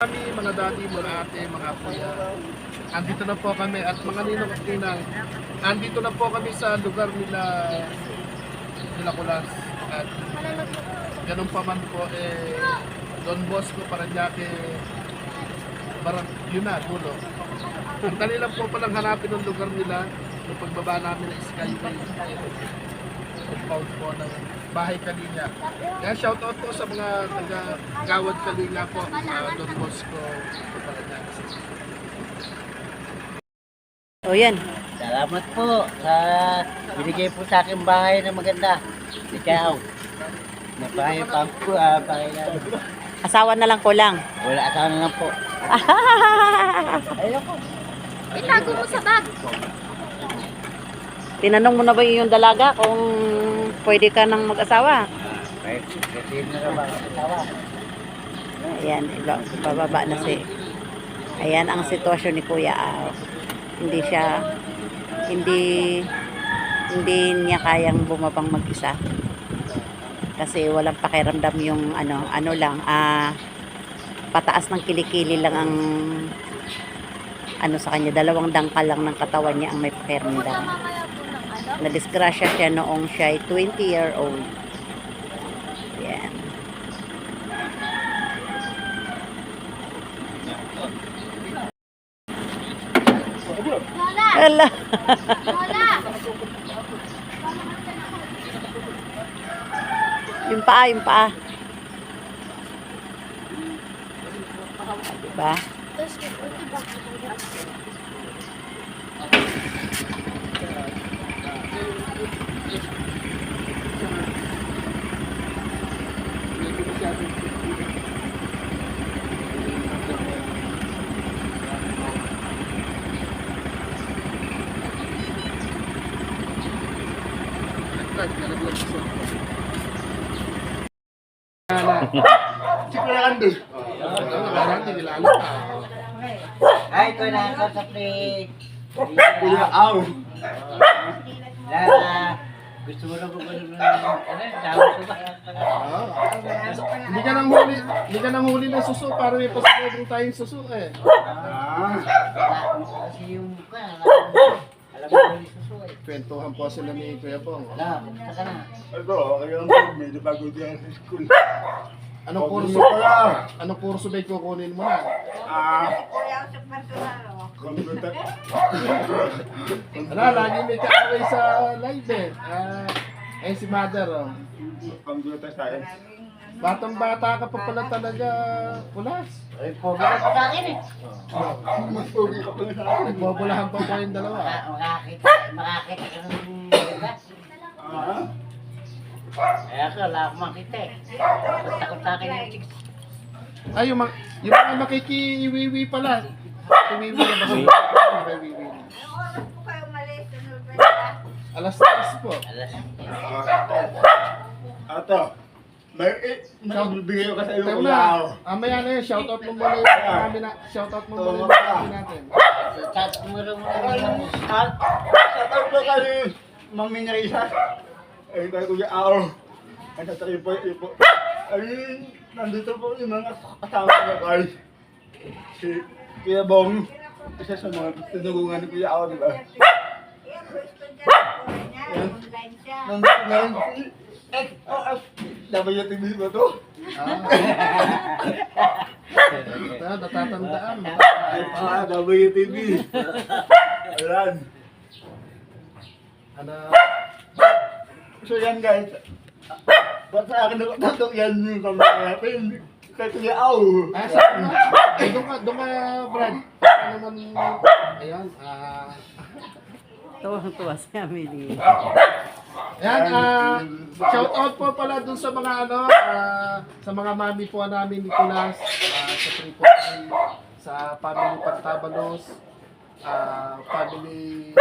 Kami, mga daddy, mga ate, mga kuya, andito na po kami at mga ninong at ninang, andito na po kami sa lugar nila Kulas. At ganun pa man po, Don Bosco, Paranaque, yun na, dulo. Ang dali lang po palang hanapin ng lugar nila, yung pagbaba namin ng Skyway, compound po ng Bahay Kalinga. Kaya shoutout po sa mga taga-Gawad Kalinga po, Don Bosco, Paranaque. O yan. Salamat po sa binigay po sa akin bahay na maganda. Ikaw. Napahay pa po, bahay na. Asawa na lang kulang. Wala asawa na lang po. Ayun po. Itago mo sa bag. Tinanong mo na ba yung dalaga kung pwede ka nang mag-asawa? Kasi na ba ang asawa? Ayan, bababa na si. Ayan ang sitwasyon ni Kuya. Hindi niya kayang bumabang mag-isa. Kasi walang pakiramdam yung ano lang, pataas ng kilikili lang ang sa kanya, 2 dangkal lang ng katawan niya ang may pakiramdam. Nadisgrasya siya noong siya ay 20-year-old. Yan. Lola! Ala. Lola! Yung paa. Diba? Si Kuya Andy. Andy, kilala ka. Ay, ito na ako sa play. Kuya Aw. Gusto mo na po ba naman? Dawat ko ba? Hindi ka nang huli ng suso para may pasalubong tayong suso eh. Kasi yung mukha, alam mo yung suso eh. Kwentuhan po sila ni Kuya Bong. Wala, basta ka na. Ito, kaya lang medyo bago diyan sa school. Anong kurso? Anong kurso ba kukunin mo na? Computer. Lagi may kaaway sa live eh. Si Mother oh. Computer science. Batang-bata ka pa pala talaga, Kulas. Ay, pogi ka pa sa akin eh. Mas pogi ka pa sa akin. Nagbobolahan pa po yung dalawa. Makakita ka ng diba? Kaya ka, wala akong makita eh. Takot sa akin yung chicks. Ay, yung mga makiki-iwiwi pala. Iwiwi na ba siya? Iwiwi. Alas 3 po. Ato. May bigay ko kasi Tayo yung na. Amaya na yun. Shoutout mo muna yung kami na. Shoutout mo muna yung kami natin. Chat mo rin mo. Shoutout ko kay Mang Minarisa. Ay, kay Kuya Ao. Ay, sa tayo po. Ay, nandito po yung mga kasama niya kay si Kuya Bong. Isa sa mga tinugungan ni Kuya Ao, di ba? Nandito na rin si WTV ba to? Natatandaan. WTV. Ayan. So yan guys. Ba't sa akin nakatatok yan yung kamay natin? Kay Kuya Au. Doon ka, Brad. Ano naman, ayan, Tuwang-tuwa si Amelie. Ayan, shout out po pala dun sa mga sa mga mami po namin ni Kulas, sa Triple sa family Pantabalos, family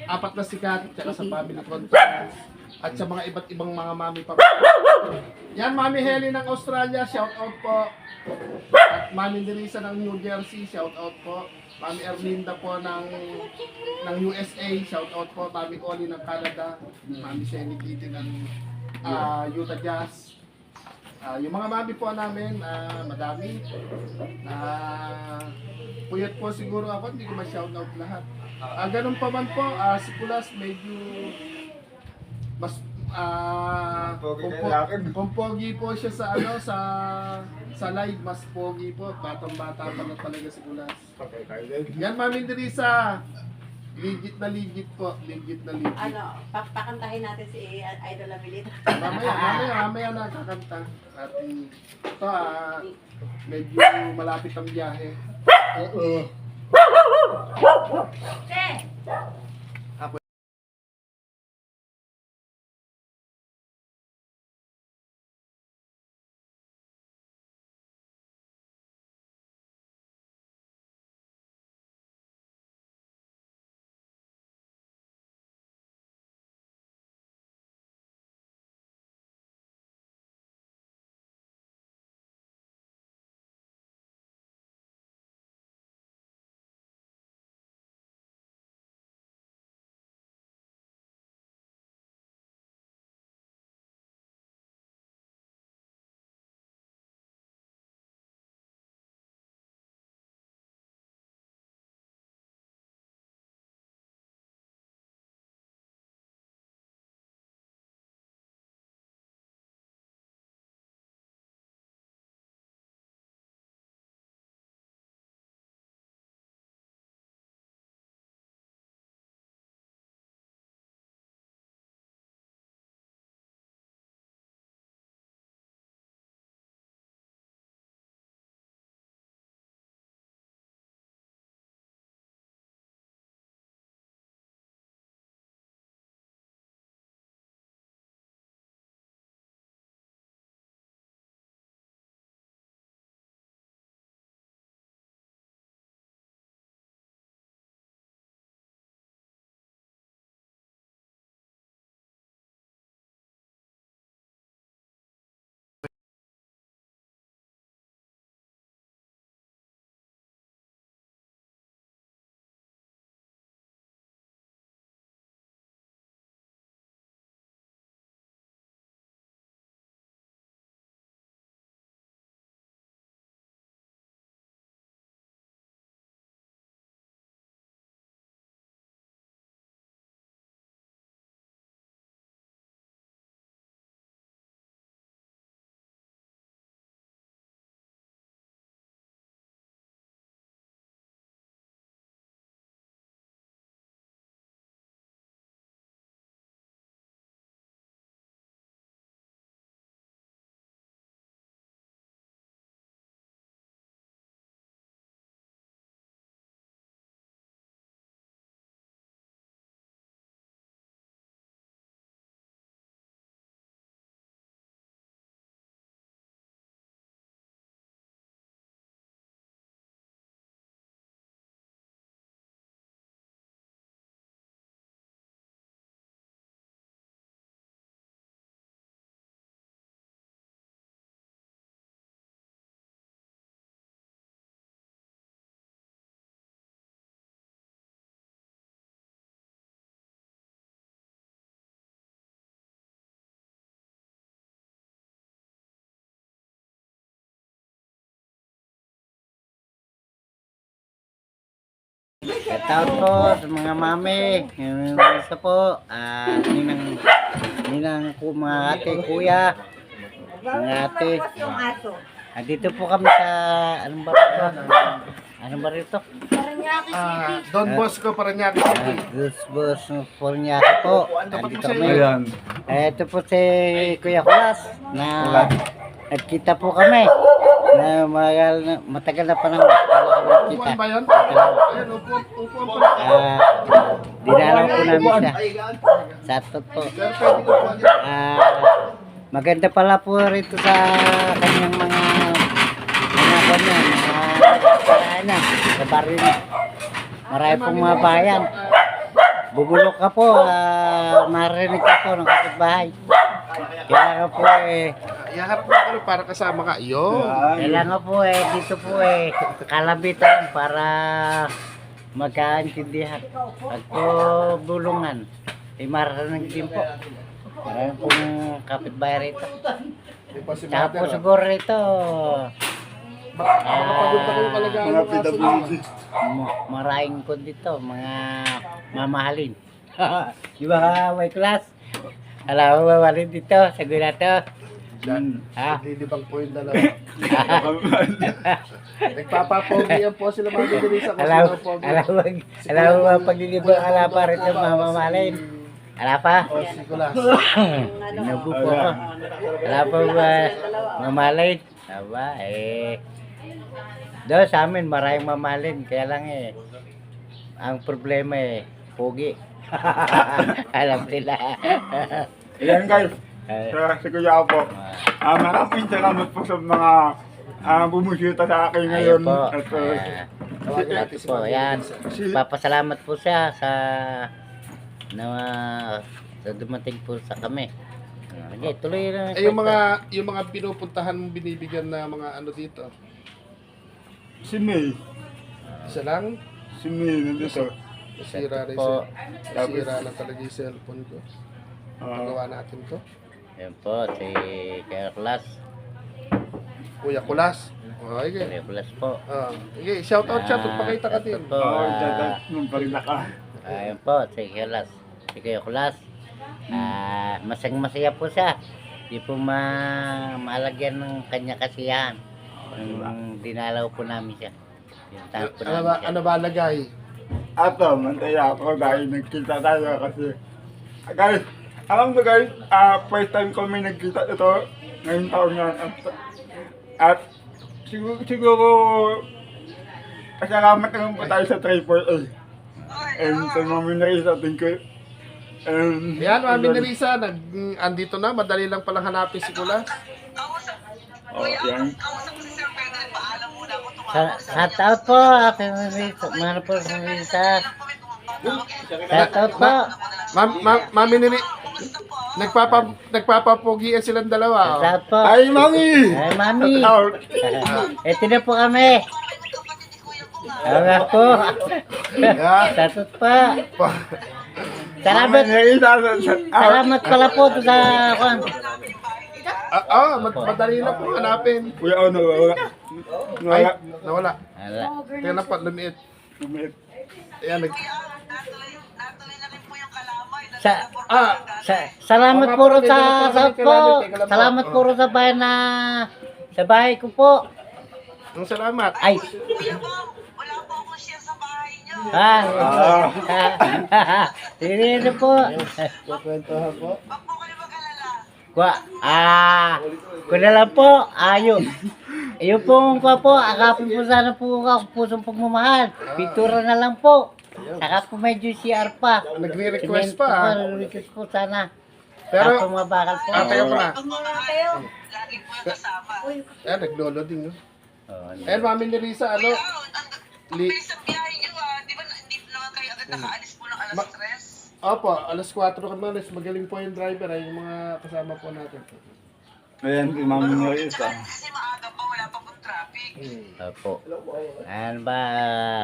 Apat na Sikat, tsaka sa family Conference, at sa mga iba't ibang mga mami pa. Yan, Mami Helen ng Australia, shout out po. At Mami Nerissa ng New Jersey, shout out po. Mami Erlinda po ng USA, shout out po. Mami Oli ng Canada, Mami Shelly Kitty ng Utah Jazz. Yung mga mami po namin, madami. Puyat po siguro ako, hindi ko ma-shoutout lahat. Ganun pa man po, si Kulas medyo mas Pogi na lalaki. kung pogi po siya sa sa live, mas pogi po. Batang-bata pa na talaga si Kulas. Okay, kayo din. Yan, Mami Teresa. Legit po. Legit na legit. Ano, pakantahin natin si Idol Abilit. Mamaya nakakanta. At ito, medyo malapit ang biyahe. Oo. Shoutout po sa mga mami. Yung isa po, ninang po mga ate, kuya, mga ate. Dito po kami sa, anong ba rito? Anong ba rito? Paranaque City. Don Bosco, Paranaque City. Gusbos Forniaco po. Nandito kami. Ito po si Kuya Kulas na nagkita po kami. Na matagal na pa nang kita. Upuan ba yan? Ayan, upuan pa. Dinalaw po namin siya. Satot po. Pero pwede ko po. Maganda pala po rito sa kanyang mga kanya, sa barrio niya. Marami pong mga bayan. Bubulok ka po, marinig ka po ng kapitbahay. Kailangan po Iharap mo ako para kasama ka. Yun. kailangan po dito po kalabitan para magkaintindihan. At po bulungan, marinig din po. Marami pong kapitbahay rito. Di pa si Tsaka po mother. siguro rito, Makapagod na kayo kalagaan Mga ng aso. PWD. maraming ko dito, mga mamahalin. Di ba, may class? Alam mo, mamahalin dito, sa to. Ha? Naglilibang po yung dalawa. Nagpapapogian po sila mga Denisa kung Alam, sino pogi. alam mo ba paglilibang ala pa rin yung mamahalin? Ala pa? O, si Kulas. Nabu po ako. Ala pa ba mamahalin? Aba, doon sa amin maraming mamahalin, kaya lang ang problema pogi. Alam nila. Ayan guys. Si Kuya po. Maraming salamat po sa mga bumusita sa akin ngayon. Ayun po. At, Tawagin natin si po, Mami yan. Denisa. Papasalamat po siya sa sa dumating po sa kami. Sige, tuloy na. Eh, yung mga pinupuntahan mong binibigyan na mga ano dito. si May. Isa lang, Si May nandito. nasira rin po. nasira na talaga yung cellphone ko. Magawa natin to. Yan po, si Kuya Kulas. Kuya Kulas. Okay. Kuya Kulas po. Okay, shout out siya. Pakita ka din. Ito po, Nung palina ka. ayun po, si Kuya Kulas. Si Kuya Kulas. Masaya po siya. Di po maalagyan ng kanya kasiyahan. Nung dinalaw po namin siya. Yung tawag po namin siya. Ano ba lagay? Ato, mantaya ako dahil nagkita tayo kasi. Guys, alam mo guys, first time kami nagkita ito ngayong taon yan. At siguro pasalamat naman po tayo sa 3-4A. And sa mga Nerisa, thank you. And, Yan, Mami Nerisa, andito na. Madali lang palang hanapin si Kulas. oh, yan. Shout out po, Ate Marisa. Mahal po sa Marisa. Shout out po. Mami Nerisa, nagpapapogian silang dalawa. Shout out po. Ay, mami! Ay, mami. Out. Ito na po kami. Tama po. Yeah. Shout out po. Mami Salamat. Nerisa, Salamat pala po sa kwan. Madali lang po hanapin. Kuya, ano, wala. Ay, Wala. nawala. Wala. Tingnan na po, lumiit. Ayan, Salamat po rin sa po. Salamat po rin sa bahay sa bahay ko po. ang salamat. Ay. Hindi na po. Kukwentuhan po. Kung na lang po, ayun. Ayun po, akapin po sana po ako pusong pagmamahal. Pintura na lang po. Saka po medyo CR pa. Nagre-request Semento pa. Nagre-request po sana. Pero, Ako mga bakal po. tayo po na. Ayan, naglo-loading. No? Oh, Ayan, Mami Nerisa, ano? Opo, alas 4 kami alas. Magaling po yung driver, ay yung mga kasama po natin. Ayan, si Mami Nerisa. Opo. Ano ba?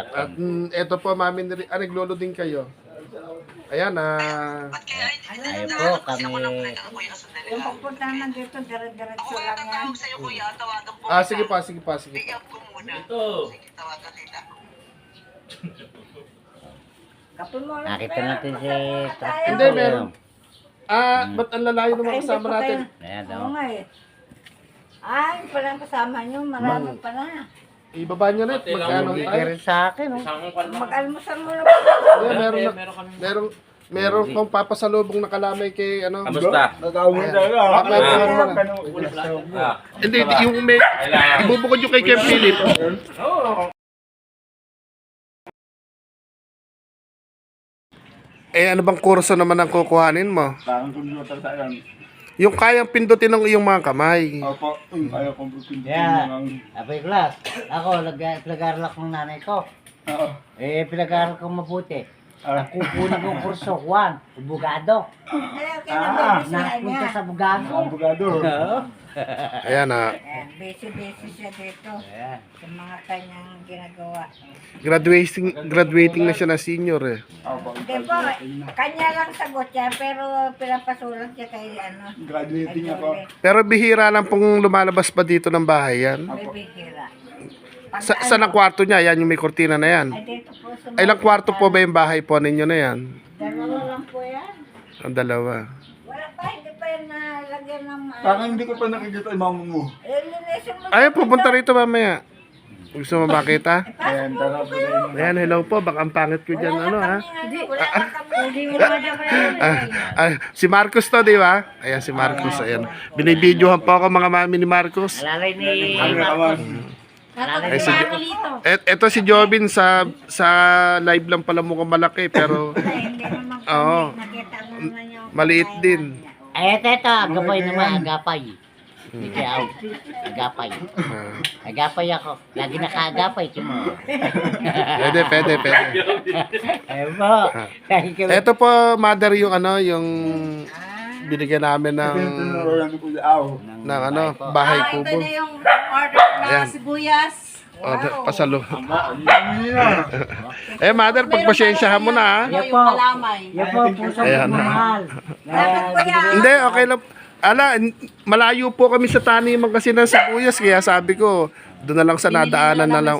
At eto po, Mami Nerisa, naglo-loading kayo. Ayan, Ayun po, kami. Yung pagpunta naman dito, dire-diretso lang yan. sige pa. Kapon mo lang. Nakita natin si Hindi, meron. Ba't ang lalayo ng mga kasama natin? Ayan, Oo nga eh. Ay, palang kasama nyo, marami pa na. Ibaba niyo ulit, magkano Hindi tayo? rin sa akin. Oh. Mag-almusal mo na. Meron kong papasalubong na kalamay kay ano. Kamusta? Natawag tayo. Hindi, yung may ibubukod yung kay Kem Philip. Eh, ano bang kurso naman ang kukuhanin mo? Parang computer sa yan. Yung kayang pindutin ng iyong mga kamay. Opo, ayaw kong pindutin Yeah. ng... Apoy class. Ako, pinag-aaral ako ng nanay ko. Oo. Pinag-aaral ko mabuti. Kukunin ko kurso, Juan, abogado. Ayaw kinabibisihan niya. Napunta sa abogado. Abogado. Ayan Ayan, busy-busy siya dito. Ayan. Sa mga kanyang ginagawa. graduating na siya na senior eh. Hindi po, kanya lang sagot yan, pero pinapasulat siya kay ano. Graduating ako. Pero bihira lang pong lumalabas pa dito ng bahay yan. May bihira. Saan ang kwarto niya? Yan yung may kurtina na yan. Ay, dito po sa Ay, ilang kwarto po ba yung bahay po ninyo na yan? Dalawa lang po yan. Ang dalawa. Wala pa, hindi pa yan nalagyan ng Parang hindi ko pa nakikita yung mama mo. linisin mo. Ay, pupunta rito mamaya. Gusto mo makita? Ayan, tara po rin. Ayan, hello po. Baka ang pangit ko dyan, ano ha? Wala pa kami. Hindi mo Si Marcos to, di ba? Ayan, si Marcos. Ayan. Binibidyohan po ako mga mami ni Marcos. Alalay ni Kami Marcos. Ay, si Ito si Jobin sa live lang pala mukhang malaki pero Hindi naman Oo. nakita mo naman yung maliit din. Ay, ito, agapay naman, agapay. Ikaw, agapay. Agapay ako. Lagi naka-agapay, timo. Pwede. Ay mo. Ito po, mother, yung ano, yung binigyan namin ng Tinuruan ko yung aw. ano, bahay kubo. Ito na yung order na Ayan. sibuyas. O, pasalo. Ang dami na. Mother, pagpasensyahan mo na ha. Yan po. Yan po, puso Ayan. ko mahal. Dapat ko yan. Hindi, okay lang. Malayo po kami sa taniman kasi ng sibuyas, kaya sabi ko, doon na lang sa nadaanan na lang.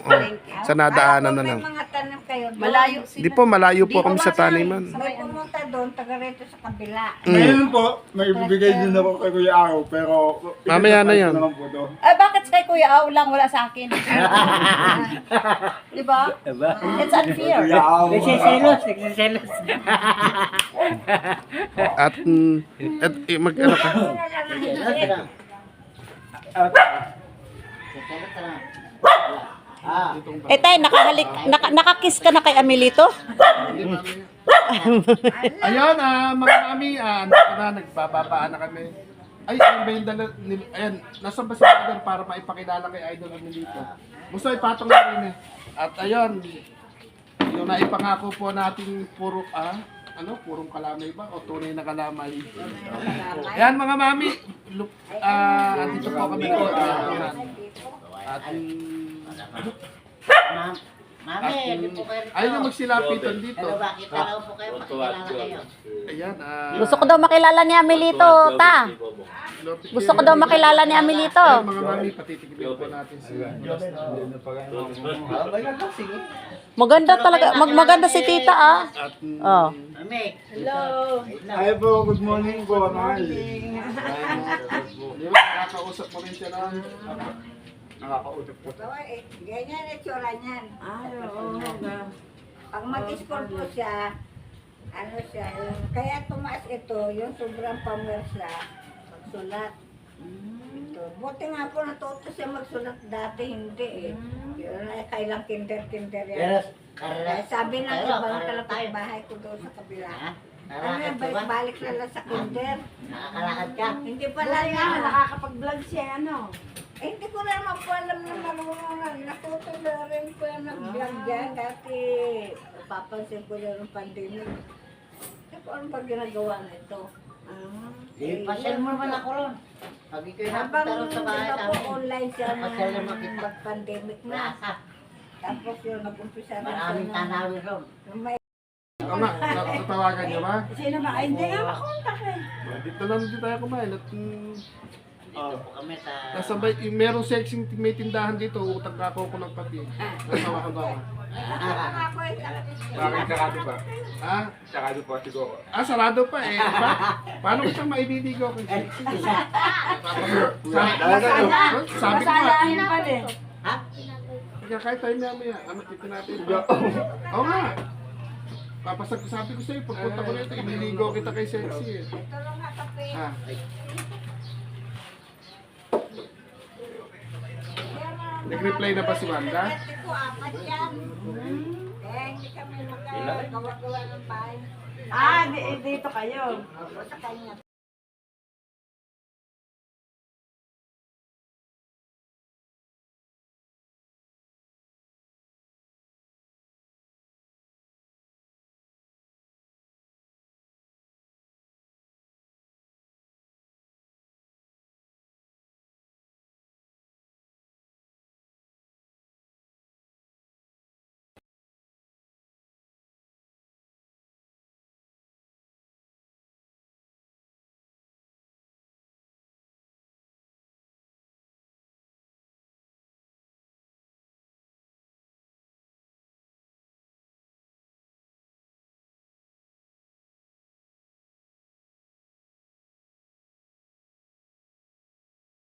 Sa nadaanan na lang. Kung may mga tanim kayo doon. Malayo. Hindi po, malayo po kami sa taniman. May pumunta doon, taga rito sa kabila. Ngayon po, may ibibigay din ako kay Kuya Aw, pero... Mamaya na yan. naman po to. Ay, bakit kay Kuya Au lang wala sa akin? Di ba? Diba? It's unfair. Kuya Aw. Nagsiselos. At, mag-ano ka? Eh, tay, nakakiss ka na kay Amelito? Ayun, mga mami, andito na, nagbababaan na kami. Ay, ano ba yung dala? Ayan, nasa ba si Mother para maipakilala kay Idol Amelito? Gusto ipatong na rin eh. At ayun, yung naipangako po natin puro, purong kalamay ba? O tunay na kalamay? Ayan mga mami, andito po kami na at Mami, hindi po kayo rito. ayun yung magsilapitan dito. Pero bakit araw po kayo makikilala kayo? Ayan, Gusto ko daw makilala ni Amelito, ta. Gusto ko daw makilala ni Amelito. Ayan, mga mami, patitigil po natin sila. Maganda talaga. Maganda si tita, ah. At Oh. Mami, Ay po, good morning po. di ba, nakakausap mo rin siya na Nakakausap po. Ganyan ang tsura niyan. Pag mag-school po siya, ano siya, kaya tumaas ito, yung sobrang pamwersa, magsulat. Ito. Buti nga po natuto siya magsulat dati, hindi eh. Yun ay kailang kinder pero yan. karala. Sabi ng ibang kalapit bahay ko doon sa kabila. Ano yan, balik-balik na lang sa kinder. Nakakalakad ka? Hindi pala niya. nakakapag-vlog siya, ano? Eh, hindi ko naman po alam na marunong na. Natuto na rin po yan ng-vlog dyan. Dati, papansin ko yun ng pandemic. Hindi ko alam pag ginagawa nito. Pasyal mo naman ako ron. Pag ikaw yung Habang napunta ron sa bahay diba po namin. online siya Pasyal na nung makita. mag-pandemic na. Nasa, Tapos yun, nag-umpisa na maraming siya tanawin ron. may Tama, natawagan niyo ba? Sino ba? Ay, hindi nga makontak eh. Dito lang din tayo kumain at Dito po kami sa... nasabay, merong sexy may tindahan dito, utang ka ako ng pati. Nasawa ka ba? ako eh. Bakit sarado pa? Ha? Sarado pa siguro. Sarado pa eh. Paano ko siyang maibibigaw kay sexy? Sabi ko nga, Ayun pala eh. Ha? kaya kahit tayo mamaya, dito natin. Oo nga. Sabi ko sa'yo, pagpunta ko nito, iniligaw kita kay sexy eh. Ito lang nakape. Ha? Nag-reply na ba si Wanda? Ito ko, apat yan. Eh, hindi kami magagawa ng bahay. Dito kayo. Sa kanya.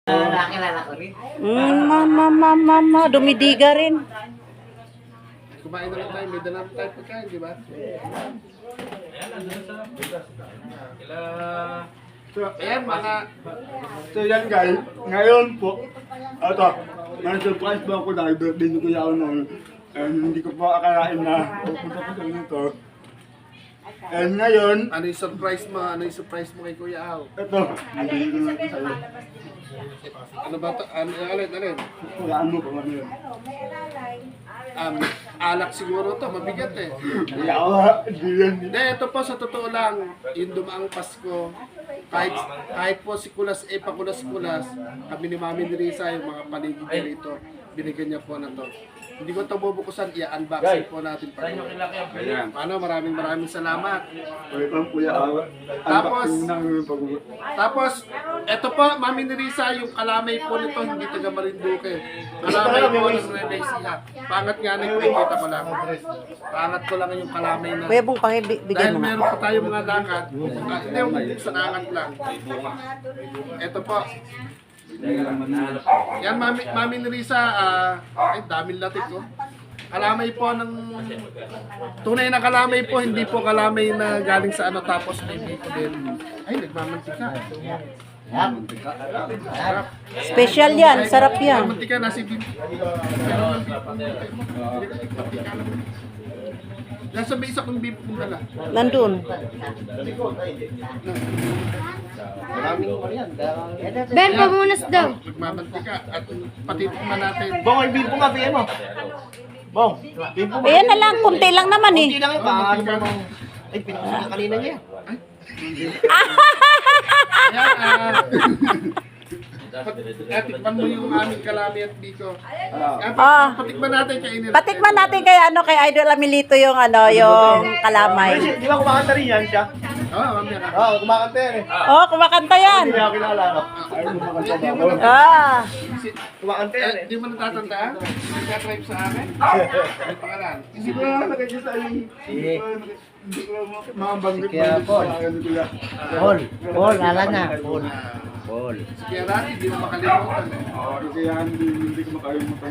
Nakakilala ko rin. Mama, dumidiga rin. Kumain na lang tayo, may dalang tayo pagkain, di ba? So, ayan mga... So yan guys, ngayon po, ito, na-surprise po ako dahil birthday ni Kuya noon. And hindi ko po akalain na pupunta ko sa dito. And ngayon, Ano yung surprise mo? Ano yung surprise mo kay Kuya Al? ito, hindi ko na sa'yo. Ano ba ito? Alin? Kuya mo pa man yun. Alak siguro to, mabigat eh. Kaya ako, hindi yan. Hindi, ito po sa totoo lang, yung dumaang Pasko, kahit po si Kulas pakulas-kulas, kami ni Mami Nerissa, yung mga paligid niya rito, binigyan niya po na to. Hindi ko ito bubukusan, i-unboxing po natin pa. Ayan. Paano, maraming salamat. Welcome Kuya Awa. Tapos, Unboxing ng pag- Tapos, ito po, Mami Nerissa, yung kalamay po nito, hindi taga Marinduque. Kalamay po ng Nueva Ecija. Pangat nga nagpikita ko lang. Pangat ko lang yung kalamay na. Kuya Bong, pakibigyan Dahil mo nga. meron pa tayong mga dagat, hindi yung sa dagat lang. Ito po. Yan, Mami Nerissa, ay daming latik ko. Kalamay po ng tunay na kalamay po, hindi po kalamay na galing sa ano tapos may biko din. Ay, nagmamantika. Sarap. Special yan, sarap yan. Mantika nasi bibig. Nasa may isa kong bibig kong dala. Nandun. Ben, pamunas daw. Nagmamantika at patitikman natin. Bong, ay bimpo nga, bigyan mo. Bong, bimpo mo. Ayan na lang, kunti lang naman eh. Hindi lang yun, paano mo bang... Ay, pinakasin ka kanina niya. Ayan, tikman mo yung aming kalami at biko. Ah. Patikman natin kainin. Patikman natin kay ano kay Idol Amilito yung ano, yung kalamay. Di ba kumakanta rin yan siya? Oo, mamaya ka. Oo, kumakanta yan eh. Oh, kumakanta yan. Hindi ako kilala, no? Ay, kumakanta ba ako? Ah. Kumakanta yan eh. Hindi mo natatandaan? Nagka-tribe sa akin? Ano pangalan? Hindi ko na nakikita sa yung... Sige. Hindi ko na mga banggit. Kaya, Paul. Kuya. Paul, ala na. Paul. Paul. Kaya Rati, hindi mo makalimutan. Kaya hindi ko makalimutan.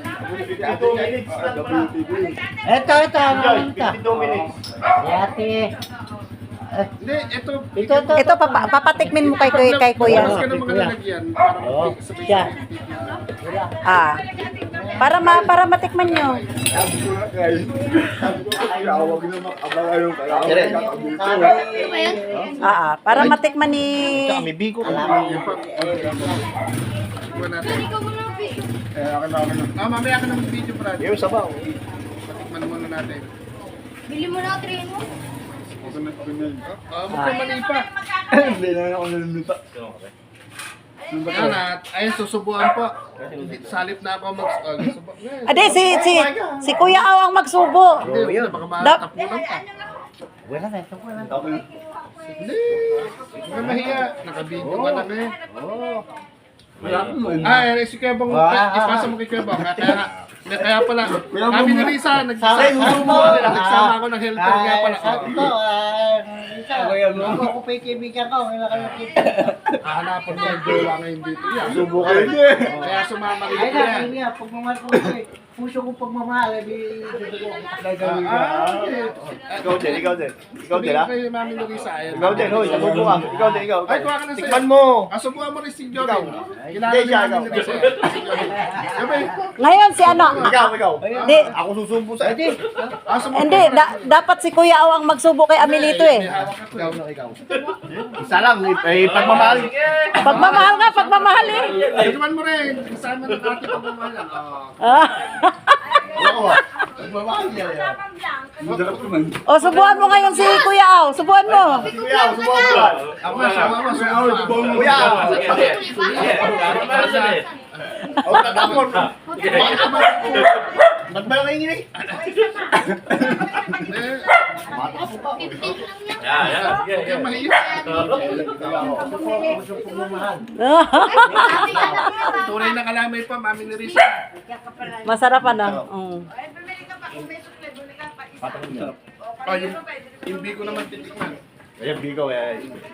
Ito, Ito, ano ito? 52 minutes. Yate. Hindi, ito. Ito papatikmin mo kay Kuya. Bukas ka ng mga lalagyan para Oo, sabay siya. Ah. Para matikman nyo. Sabi ko na kay... Sabi ko kaya huwag na makabala yung kalawang. Dire. Para matikman ni May biko. Tikman natin. Ikaw mo na, Ben. Akin na. Mamaya ka ng video, Brad. Yung sabaw. Patikman muna natin. Bili mo na, train mo. Magkamali pa. Hindi na ako nalulupa. Yan at, ayun, susubuan po. Salip na ako mag-subuan. Ade, si Kuya Aw ang magsubo. Hindi, baka matapunan pa. Wala na, ito wala. Hindi. Huwag ka mahiya. Naka-video ka lang eh. Wala. Ay, si Kuya Bong, ipasa mo kay Kuya Bong. Kaya pala, kami ni Risa, nagsama ako ng helper. Kaya pala, Ako pa yung kaibigan ko. Wala kayo kita. hahanapan mo yung jowa ngayon dito. Yan. Subukan. Kaya sumama rin Ay ko na, yan. hindi nga. Pagmamahal ko eh. Puso ko pagmamahal. Di dudugo ko taglay gawin ka. Ikaw din. Ikaw din, ha? Kay Mami Luisa, ayan. Ikaw din, hoy. Sabubo ka. Ikaw din, ikaw. Ay, kuha ka na sa'yo. Tikman mo. Subukan mo rin si Jorin. Kilala Hindi, ni siya, Mami ikaw. Luisa. Sabi, Ngayon si ano? Ikaw. Di, Ako susumpo sa edi. subukan hindi, dapat si Kuya Aw ang magsubo kay Amilito eh. Ikaw. Isa lang, pagmamahal. Pagmamahal eh. Tikman mo rin. Kasama ng ating pagmamahalan. Ah. Pagmamahal niya. Masarap naman. O, subuhan mo ngayon si Kuya Aw. Subuhan mo. Kuya, sumama. Ako na, sumama. Kuya. Ako tatakon. Ba't ba yung ingin eh? Kaya mahiya. Tunay na kalamay pa, Mami ni Risa. Masarap ano? Oh, yung biko naman titikman. Ayan, Bigo,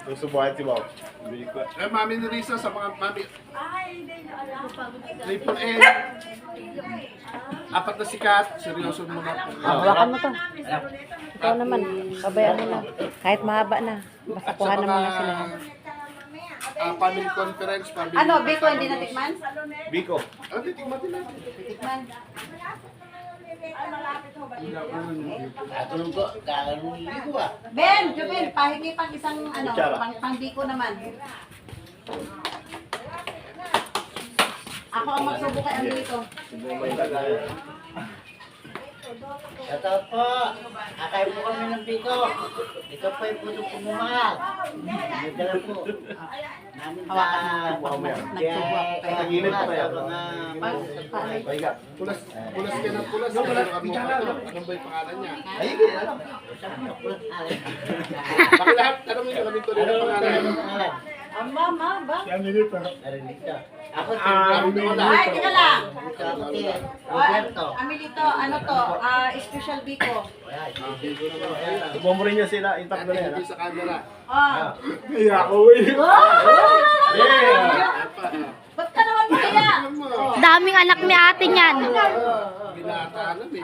susubuhan si Bob. Bigo. Eh, Mami ni Risa sa mga mami. Triple A. Apat na sikat. Seryoso mo na po. Hawakan mo to. Ikaw naman, pabayaan mo lang. Kahit mahaba na. Basta At sa kuha mga naman na sila. family conference. Family Ano, Biko, hindi natikman? Bigo. Ah, titigman din natin. Tikman. Katulong ko, kakalungi ko ah. Ben, Jubin, pahingi pang isang ano, Kutsara. pang Biko naman. Ako ang magsubo kay Amito. Shoutout po. Akay po kami ng Biko. Ito po yung puno pumumahal. Nadala po. Namin sa... Nagsubo ako kay Tagilid pa tayo. Pahiga. Pulas ka ng pulas. Ano ba yung pangalan niya? Ay, alam. Pakilahat. Tanong niyo kami tuloy ng pangalan. Mama, ba? Yan dito. Narinig ka. Ako si Ay, teka lang. Ito ako si Roberto. Amilito, ano to? Special Biko. Subuhan mo rin niya sila. Intak na yan. Hindi sa camera. Ah. Iya ako eh. Ba't ka naman kaya? Daming anak ni ate niyan. Binata alam eh.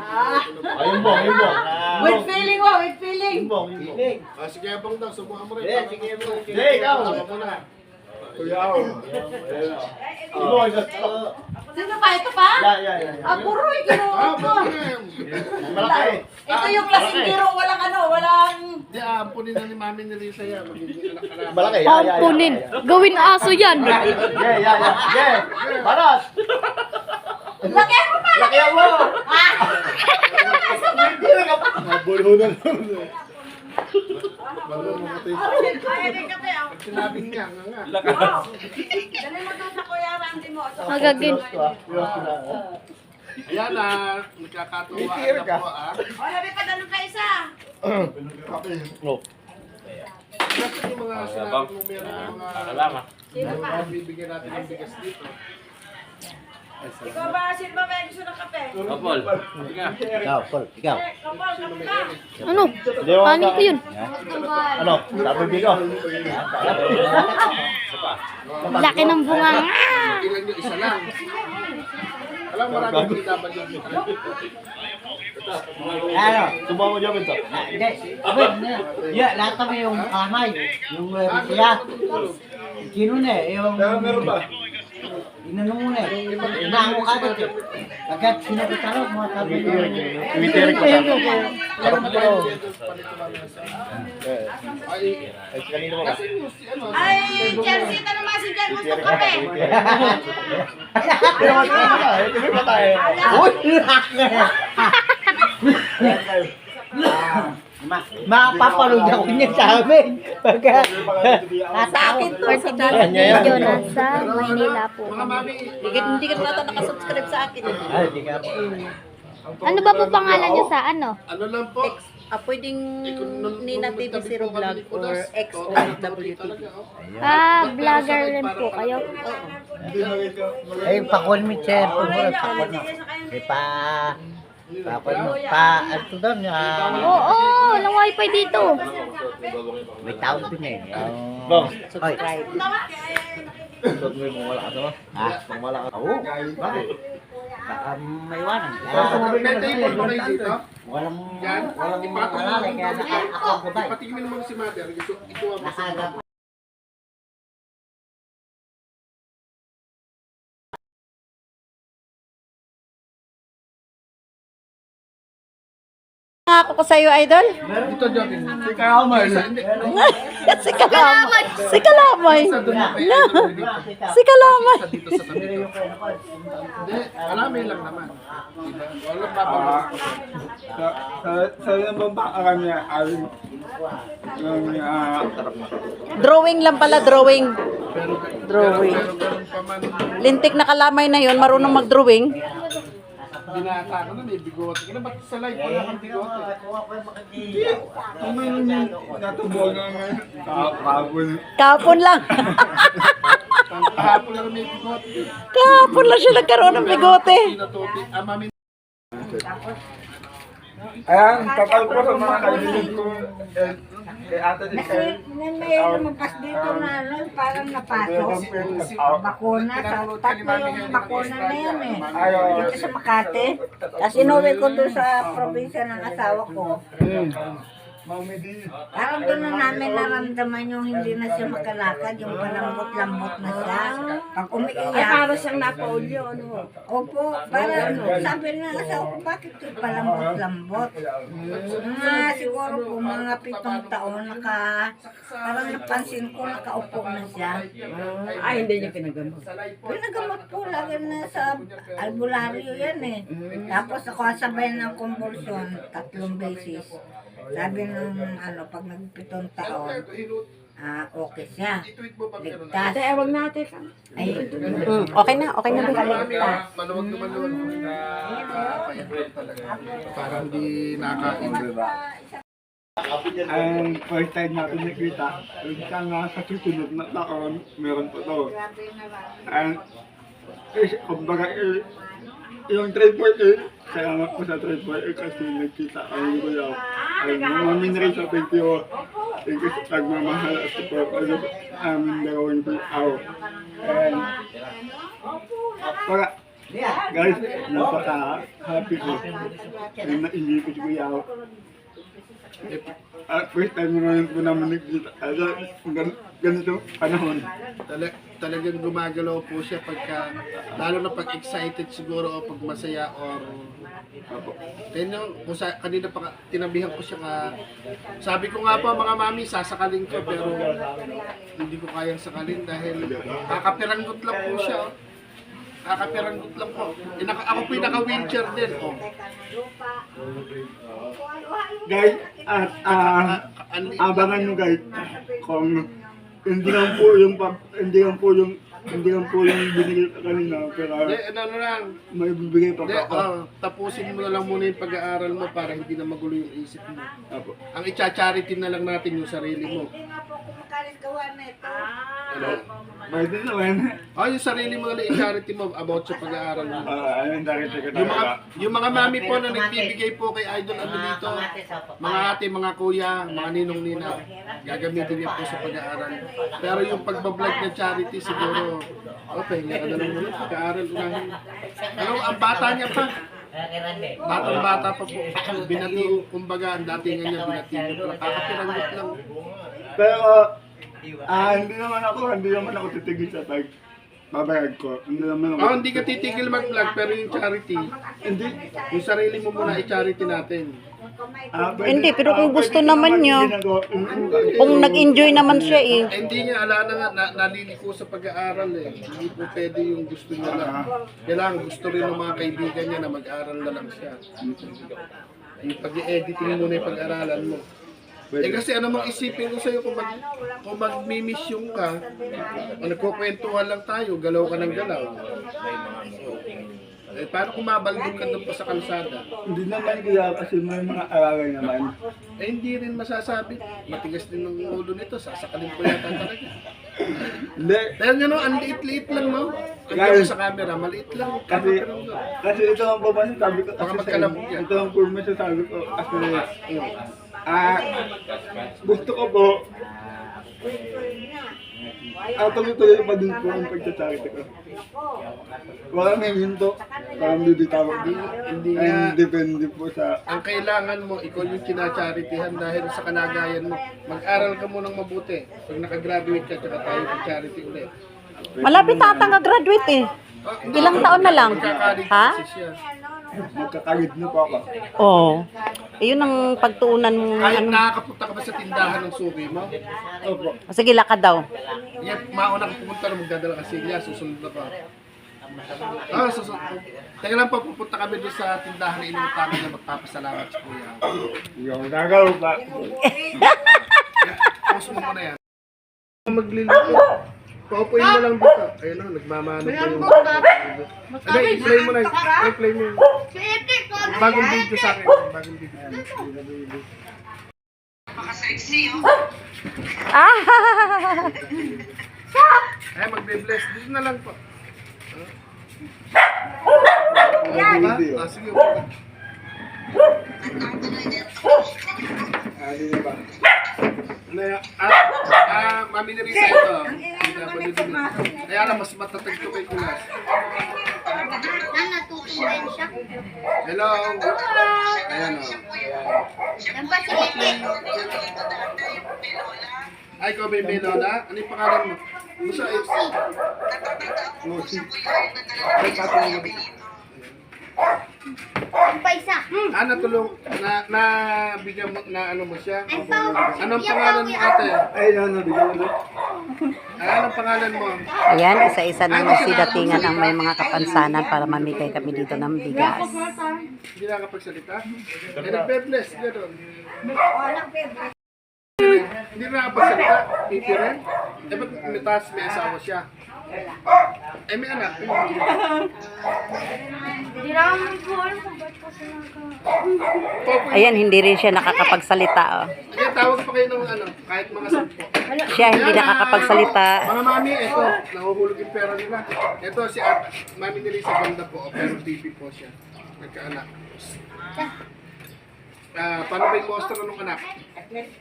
Ayun bong, ayun bong. With feeling mo, with feeling. Ayun bong, ayun bong. Ah, sige, abang daw. Subukan mo rin. Sige, ikaw. Subukan mo na. Kuya ako. Ayun bong, ikaw. Sino pa? Ito pa? Yeah. Ah, puro ikinuha ko. Malaki. Ito yung lasing walang ano, walang... Di, ampunin na ni Mami ni Risa yan. Magiging anak ka na. Malaki. Pampunin. Gawin aso yan. Yeah. Paras. Laki mo pa! Laki mo. Nabulhunan. Bago mo matay. Ay, hindi ka pa. Pag sinabing niya, nga. Dali mo doon sa Kuya Randy mo. Magagin. Ayan na. Nagkakatuwa Itir na ka. po ah. O, labi pa ganun ka isa. Kasi yung mga sinabi mo meron ng mga bibigyan natin ng bigas dito. Ikaw ba, sino ba may gusto ng kape? Ikaw, Paul. Ikaw. Kapal, kapal ka. Ano? Paano ko yun? Ano? Sabi Bigo. Laki ng bunga. Ilan yung isa lang. Alam maraming PW dito. Ano? Subuhan mo dyan ito. Hindi. Abay, yeah, lahat kami yung kamay. Yung siya. Sino na eh? Yung... Meron ba? Inanong mo na eh. Inaango ka agad eh. Agad sinagot ako, mga sabi nyo. Tuwitirik ko sa Sarap mo ko. Ay, kanina mo ba? Kasi yung si ano. Ay, Chelsea, tanong mga si Jan gusto kape. Pero matay ka. Ito ba tayo? Uy! Mapapanood ako niya sa amin. Pagka... Sa akin to. For today's video, nasa Maynila po. Mga mami. Hindi ka nata nakasubscribe sa akin. Ay, di ka po. Ano ba po pangalan niyo sa ano? Ano lang po? Pwedeng Nina TVC Vlog or XOWT. Vlogger rin po kayo. Ay, pakul mo siya. Pakul mo. Ay, pakul mo. Ano doon? Oo, walang wifi dito. May tawag doon eh. Bong. Subscribe. Suot mo yung malakas naman. Ha? Pang malakas. Oo. Bakit? Baka may iwanan. May table pa kayo dito? Walang Yan. malalay. Kaya ako ang gabay. Ipatingin mo si Mother. Ito ang Nakagap. Ako ko sa'yo, idol. Dito, Jotin. Si Kamal. Si Kalamay. Si Kalamay. Isa doon na kay Idol dito. Si Kalamay. Isa dito sa tabi ko. Hindi, alamin lang naman. Diba? Walang babang. Sa nang baka niya, aling Drawing lang pala, drawing. Drawing. Meron pa man. Lintik na Kalamay na yon, marunong mag-drawing. Binata ko na may bigote. Kaya ba't sa live wala kang bigote? natubuhan nga ngayon. Kapabol. Kahapon lang. Kahapon lang may bigote. Kahapon lang siya nagkaroon ng bigote. Pinatuti. Mami. Ayan, tatawag ko sa mga kaibigan ko. Kay Ate Kasi may lumabas dito na ano, parang napasok. Bakuna, tatlo yung bakuna na yan eh. Dito sa Makati. Tapos inuwi ko doon sa probinsya ng asawa ko. Mami di. Parang doon na namin naramdaman yung hindi na siya makalakad, yung palambot-lambot na siya. Pag umiiyak. Para siyang napaulyo, ano? Opo, parang sabi na asawa ko, bakit ito palambot-lambot? Siguro po mga 7 taon, parang napansin ko, nakaupo na siya. Hindi niya pinagamot. Pinagamot po, lagi na sa albularyo yan eh. Tapos ako sabay ng convulsion, 3 beses. Sabi nung pag nag-7 taon, okay siya. Ligtas. Ewan natin. Ay, Okay na ba? Maluwag naman doon. Para hindi nakain. Ang first time natin nakita, yung nasa susunod na taon, meron po to. And, kumbaga, yung triple A, salamat po sa triple A kasi nagkita ang kuya. Ang mga minray sa pagtiyo, yung kasi pagmamahal at support, amin gawin po ako. And, para, guys, napaka-happy ko. Yung nainipit ko yaw. At first time mo naman nagkita. Ganito panahon. Talagang gumagalaw po siya pagka, lalo na pag excited siguro o pag masaya or kanina pa tinabihan ko siya sabi ko nga po mga mami, sasakalin ko pero hindi ko kayang sakalin dahil kakapiranggot lang po siya. Kakapiranggot lang po. Ako po yung naka-wheelchair din. Guys, at abangan nyo guys kung hindi lang po yung binigay ko kanina pero may bibigay pa ako. Tapusin mo na lang muna yung pag-aaral mo para hindi na magulo yung isip mo. Ang i-charity na lang natin yung sarili mo. hindi nga po ako makalit gawa na ito. Pwede naman. Yung sarili mo na i-charity mo about sa pag-aaral mo. Anong nakita ko Yung mga mami po na nagbibigay po kay Idol Amelito, mga ate, mga kuya, mga ninong-nina, gagamitin niya po sa pag-aaral. Pero yung pagbablog na charity siguro, pahinga ka na lang muna, pag-aaral unahin. Ang bata niya pa. Batang-bata pa po. Binati, kumbaga, ang datingan niya, binati niya pa. Kakapiranggot lang. Pero, hindi naman ako titigil sa babayag ko. Hindi ka titigil mag-vlog, pero yung charity, yung sarili mo muna i-charity natin. Hindi, pero kung gusto naman niya, kung nag-enjoy naman siya Hindi niya, ala na nga, naliliko sa pag-aaral eh. Hindi po pwede yung gusto niya lang. Kailangan gusto rin ng mga kaibigan niya na mag-aral na lang siya. Yung pag-editing muna yung pag-aralan mo. Kasi ano mang isipin ko sa'yo kung mag-mission ka, nagkukwentuhan lang tayo, galaw ka ng galaw. Paano kung mabaldog ka doon pa sa kalsada? Hindi naman kaya kasi may mga araway naman. Hindi rin masasabi. Matigas din ng ulo nito, sasakalin ko yata talaga. Hindi. Dahil nga no, ang liit-liit lang no. Ang sa camera, maliit lang. Kasi ito ang sabi ko. Baka magkalabog yan. Ito ang sabi ko. Kasi, gusto ko po, tuloy-tuloy pa din po ang pagtsacharity ko. Walang hihinto, walang bibitawag din. Hindi nga. Depende po sa... Ang kailangan mo, ikaw yung kinacharityhan dahil sa kalagayan mo. Mag-aral ka munang mabuti. Pag nakagraduate ka, tsaka tayo mag-charity ulit. Malapit ata nga graduate Ilang taon na lang? Ha? Magkakagid na po ako. Oo. Yun ang pagtuunan mo. Kahit nakakapunta ka ba sa tindahan ng suki mo? Opo. Sige, lakad daw. Mauna ka pupunta na magdadala ka silya, susunod na pa. Susunod. Teka lang pa, pupunta kami doon sa tindahan na inutangan na magpapasalamat sa kuya. Yung gagawin pa. Post mo muna yan. Maglilito. Paupuin mo lang dito. Ayun na, nagmamano pa yung... I-play mo na. I-play mo. Bagong video sa akin. Bagong video. Magbe-bless. Dito na lang po. Video. Sige. Kanina ba? Mami ni Risa ito. Ang ingay naman ay pumasok. Kaya na mas matatag to kay Kulas. Natutunan siya. Hello. Ayan o. Yan pa si Lete. Ay, ikaw ba yung Lola? Ano yung pangalan mo? Musa, Lucy. ay, patulong mo. Yan pa isa. Natulong, bigyan mo, na ano mo siya? Ang pao. Anong pangalan mo ate? Ay, bigyan mo na. Anong pangalan mo? Ayan, isa-isa na si datingan ang may mga kapansanan para mamigay kami dito ng bigas. Hindi nakapagsalita? Eh, nagbe-bless, gano'n. Oh, nagbe-break. Hindi nakapagsalita, pipi rin. Eh, ba't may taas, may asawa siya? Eh, may anak. Hindi naman po alam kung ba't kasi Ayan, hindi rin siya nakakapagsalita. Oh. Kaya tawag pa kayo ng ano, kahit mga 10. Siya hindi nakakapagsalita. Mga mami, ito, nahuhulog yung pera nila. Ito, si mami ni Lisa banda po, pero TV po siya. Nagkaanak. Paano ba yung monster nung anak? At least,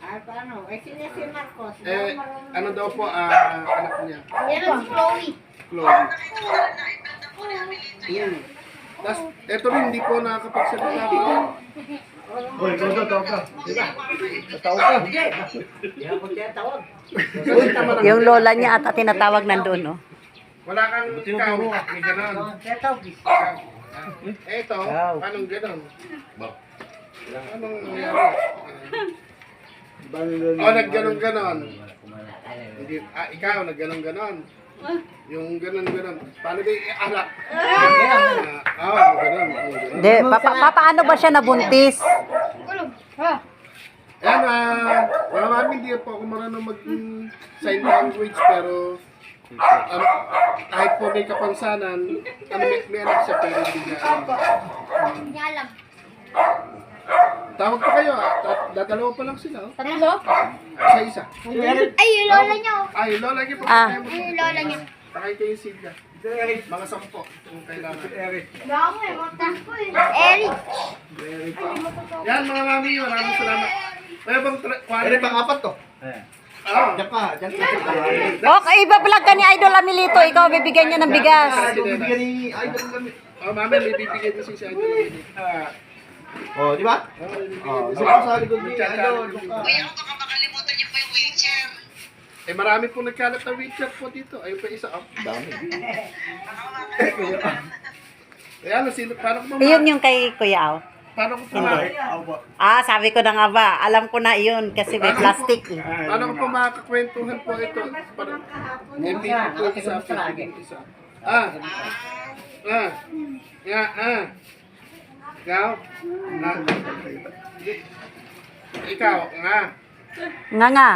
paano? Eh, sino si Marcos? Eh, ano daw po, anak niya? Yan ang si Chloe. Chloe. Tapos, ito rin, hindi po nakakapagsalita po. Hoy, tawag ka. Diba? Tawag ka. Yung lola niya at tinatawag nandoon. Oh. Wala kang ikaw, may ganon. Eh, ito, anong ganon? Anong nangyari? Nagganon-ganon. Hindi, ikaw, nagganon-ganon. Yung ganon-ganon. Paano ba yung anak? Ganon. De, paano ba siya nabuntis? Ayan, mga mami, hindi po ako marunong mag-sign language, pero kahit po may kapansanan, may anak siya, pero hindi niya alam. Hindi niya alam. Tawag pa kayo, dadalawa pa lang sila. Oh. Tatlo? Isa-isa. Ay, yung lola niya. Oh. Ay, lola niyo po. Ah. Ay, yung lola niya. Sakay kayo yung silya. Mga 10 kung kailangan. Dami, matas ko eh. Eric. Yan mga mami, maraming salamat. Kaya bang Ano pang apat to? Diyan ka. Okay, iba-vlog ka ni Idol Amilito. Ikaw bibigyan niya ng bigas. Bibigyan ni Idol kami. Mami, may bibigyan na si Idol Amilito. Oh, di ba? Oh, doon ka sa likod ni Idol. Eh, marami pong nagkalat na wheelchair po dito. Ayun pa isa. Dami. Kaya ano, paano ko Iyon yung kay Kuya Au. Paano ko Hindi. Sabi ko na nga ba, alam ko na iyon kasi may plastic. Eh. Paano ko po makakakwentuhan po ito? Parang MVP po isa, MVP isa. Ikaw? Ikaw, nga. Nga.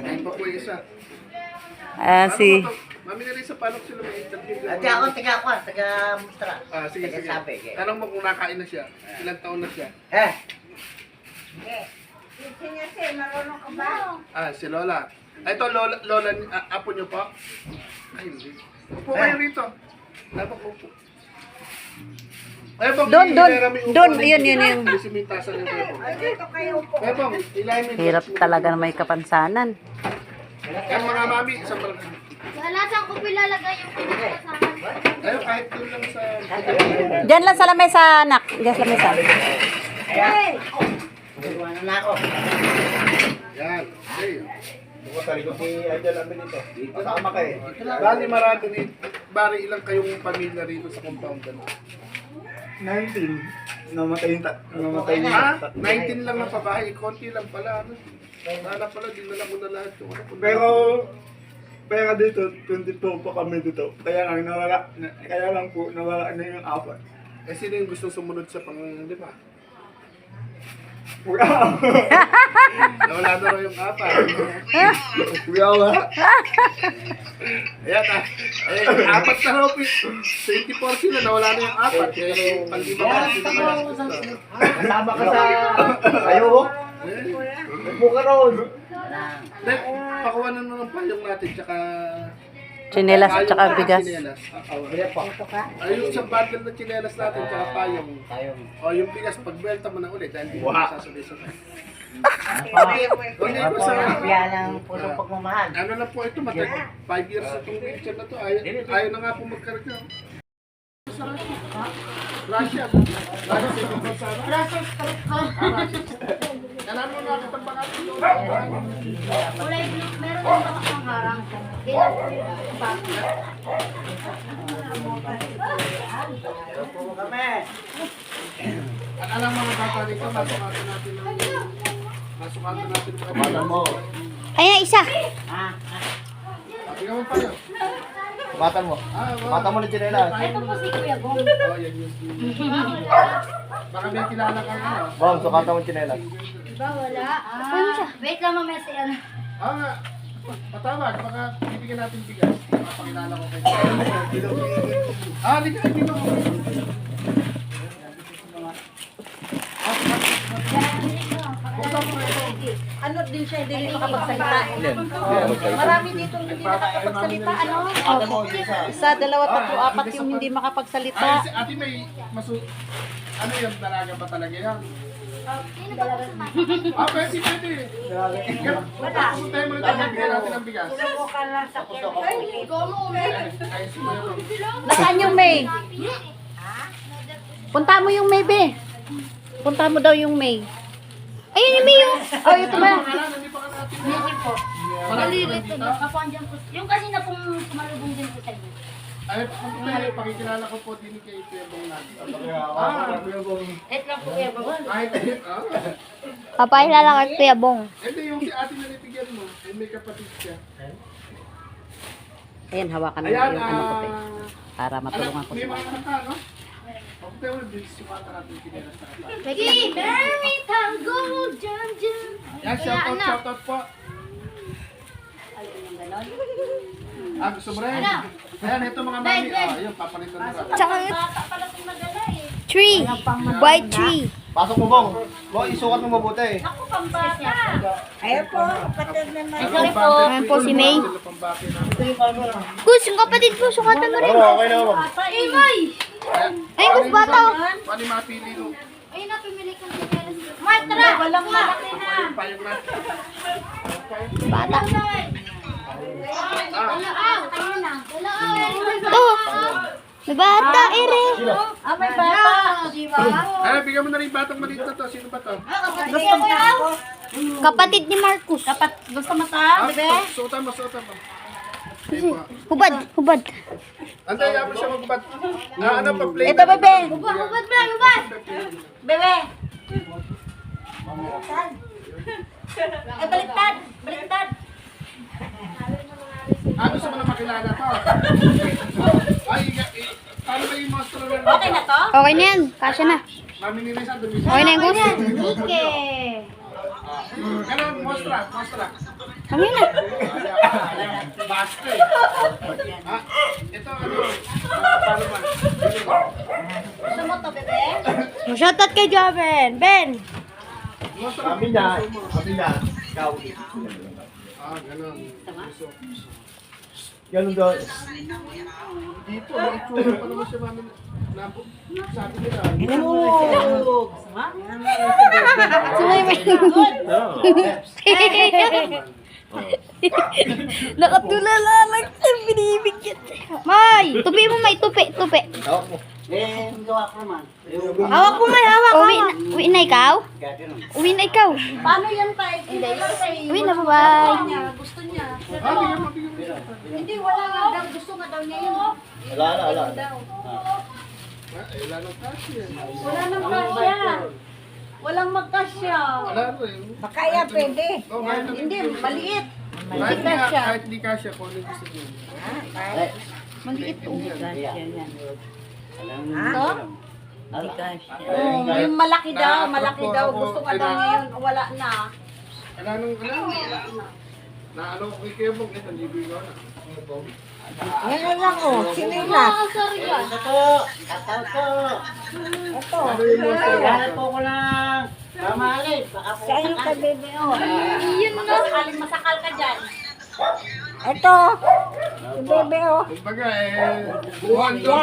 Ayun pa po yung isa. Si... Mami na rin sa paano sila may interview. At ako, taga Mustra. Sige. Sabi, Tanong mo kung nakain na siya. Ilang taon na siya? Siya, marunong ka ba? Si Lola. Ito, Lola, apo niyo po? Ay, hindi. Upo kayo rito. Dapat upo. Doon, yun. Simintasan yung kayo. Ay, dito kayo po. Bebong, ilayin mo. Hirap talaga na may kapansanan. Yan mga mami, isang barang. Wala saan ko pilalagay yung pinagkasahan. Ayun, kahit doon lang sa... Diyan lang sa lamesa, anak. Diyan sa lamesa. Hey! Iwanan na ako. Yan. Okay. Doon sa likod ni Idol Amilito. Kasama ka eh. Bali marami rin. Bali ilang kayong pamilya rito sa compound ano? 19. Namatay niya. 19 lang ang babae. Konti lang pala. Ano? Sana pala, dinala ko na lahat yung ano. Pero dito, 24 pa kami dito. Kaya lang po, nawala na yung apat. Eh, sino yung gusto sumunod sa di ba? Nawala na raw yung apat. Wala. Ayan apat na raw. 24 sila, nawala na yung apat. Eh, pag-iba ka na sila kaya gusto. Kasama ka sa... Ayo. Buka ron. Pakuha na ng payong natin, tsaka Tsinelas at saka bigas. Tsinelas. Ito ka? Ayun sa bundle na tsinelas natin, tsaka payong. Tayong. O yung bigas, pag-belta mo na ulit, dahil hindi mo sasabay-sabay. Hindi ko sa... Yan ang pusong pagmamahal. Ano na po ito, matag 5 years na itong picture na to. Ayaw na nga po magkarga. Sa Russia. Russia. Russia. Kailangan mo nga kitang pangalan doon. Kulay blue. Meron din ako ng harang. Kailan ko yung bakit? At alam mga bata dito, masukatan natin ng... Masukatan natin ng... Bata mo. Ayan, isa. Tingnan mo pa yun. Bata mo. Bata mo na tsinelas. Ito po si Kuya Bong. Oh, yan yun. Baka may kilala kang ano. Bong, sukatan mo tsinelas. Diba wala? Wait lang mamaya si ano. Ah nga. Patawag, baka bibigyan natin bigas. Mapakilala ko kayo. Hindi ka, hindi mo. Buksan mo na ito. Ano din siya, hindi rin makapagsalita. Marami dito hindi nakakapagsalita. Ano? Isa, dalawa, tatlo, apat yung hindi makapagsalita. Ay, si ate may ano yung dalaga ba talaga yan? Sino ba ito sa Pwede, pwede. Pumuntahin mo na tayo, bigyan natin ang bigas. Ay, sino yun? Nasaan yung May? Punta mo yung May, be. Punta mo daw yung May. Ayun yung May. Oh, ito ba? Hindi pa ka natin. Hindi po. Malilit ko. Ako andyan po. Yung kasi na pong sumalubong din po sa inyo. Ay, pakikilala ko po din kay Kuya Bong natin. Wait lang po Kuya Bong. Kahit, Papahilala kay Kuya Bong. ito yung si ate na nabigyan mo, yung may kapatid siya. Ayan, hawakan mo Ayan, yung ano ko, te. Para matulungan ko may si mga Mama. kanta, no? Pagkita mo na din si Mata natin kinilas na kanta. Merry tango, jam jam. Yan, shoutout po. Gusto mo rin? Ayan, ito mga mami. Ayun, papalitan na lang. Tsaka Bata pala itong magala eh. tree. White tree. Pasok mo, Bong. Bong, isukat mo mabuti. Ako pambata. Ayun po, kapatid naman. Sorry po. Ayan po si May. Kus, yung kapatid po, sukatan mo rin. Okay na, Bong. Ay, May! Ayun, kus, bata. Paano mapili nung Ayun na, pumili ka ng jealous. May, tara! Walang malaki na. payong natin? Bata. Dalaaw! Ayun na. Dalaaw! Oh, may bata, ere. May bata. Di ba? Ay, bigyan mo na rin yung batang maliit na to. Sino ba to? Gusto mo yan? Kapatid ni Marcus. Gusto mo ta? Suotan mo, suotan mo. Hubad, hubad. Antay, mo siya magbad. Ano pa play? Ito, bebe. Hubad mo lang, hubad! Bebe! Ay, baliktad! Baliktad! Gusto mo na makilala to? Ay, paano ba yung monster na Okay na to? Okay na yan. Kasya na. Mami ni Risa, dumi Okay na yung gus. Ike! Ganun, mostra, mostra. Kami na. Basta eh. Ito, ano? Paano ba? Gusto mo to, bebe? Shoutout kay Joven. Ben. Mostra. Kami na. Kami na. Ikaw. Ganun. Ganun daw. Dito, may itsura pa naman siya, mami. Sabi nila. Nakatulala lang siya binibigyan. May, tupi mo, may tupi, tupi. Tawag mo. Gawa ko naman. Hawak mo, may hawak. Uwi na ikaw? Uwi na ikaw. Paano yan tayo? Uwi na, bye-bye. Gusto niya. Bigyan mo, bigyan mo. Hindi, wala nga daw. Gusto nga daw niya yun. Wala. Wala nang kasi yan. Wala nang kasya. Walang magkasya. Wala rin. Kaya pwede. Oh, kahit na- Hindi, maliit. Kahit hindi kasya, kung ano gusto niyo. Maliit po. Ito? Yung malaki daw, malaki daw. Gusto ka daw ngayon, wala na. Wala nung, na ano ko kay Kuya Bong, ito, libre ko na. Ngayon lang oh, sinilas. Ito. Tataw to. Ito. Ano yung monster na Kaya ito? po ko lang. Mamalin. Baka po. Sa'yo ka, bebe, oh. Yun na. Sakaling masakal ka dyan. Ito. Si Bebe, oh. Kumbaga buwan to.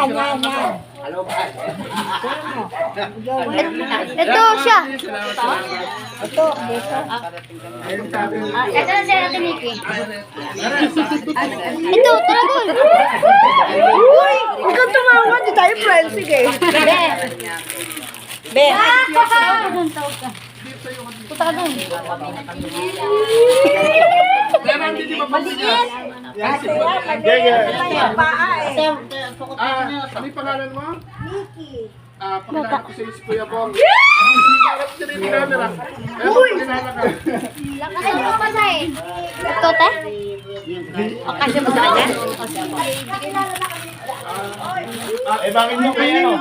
Yan. Ito siya. Ito, dito. Ito na siya natin, Nikki. Ito, talagon. Huwag kang tumawa, di tayo friends. Sige. Be. Punta ka dun. Pero hindi di ba maliit? Kasi yan, maliit yung paa eh. Ano yung pangalan mo? Nikki. Pakilala ko sa iyo si Kuya Bong. Harap siya rin yung camera. Pero pakilala ka. Lakasan mo pa sa Ito, te? Kasi mo sa kanya? Bakit nyo kayo ano?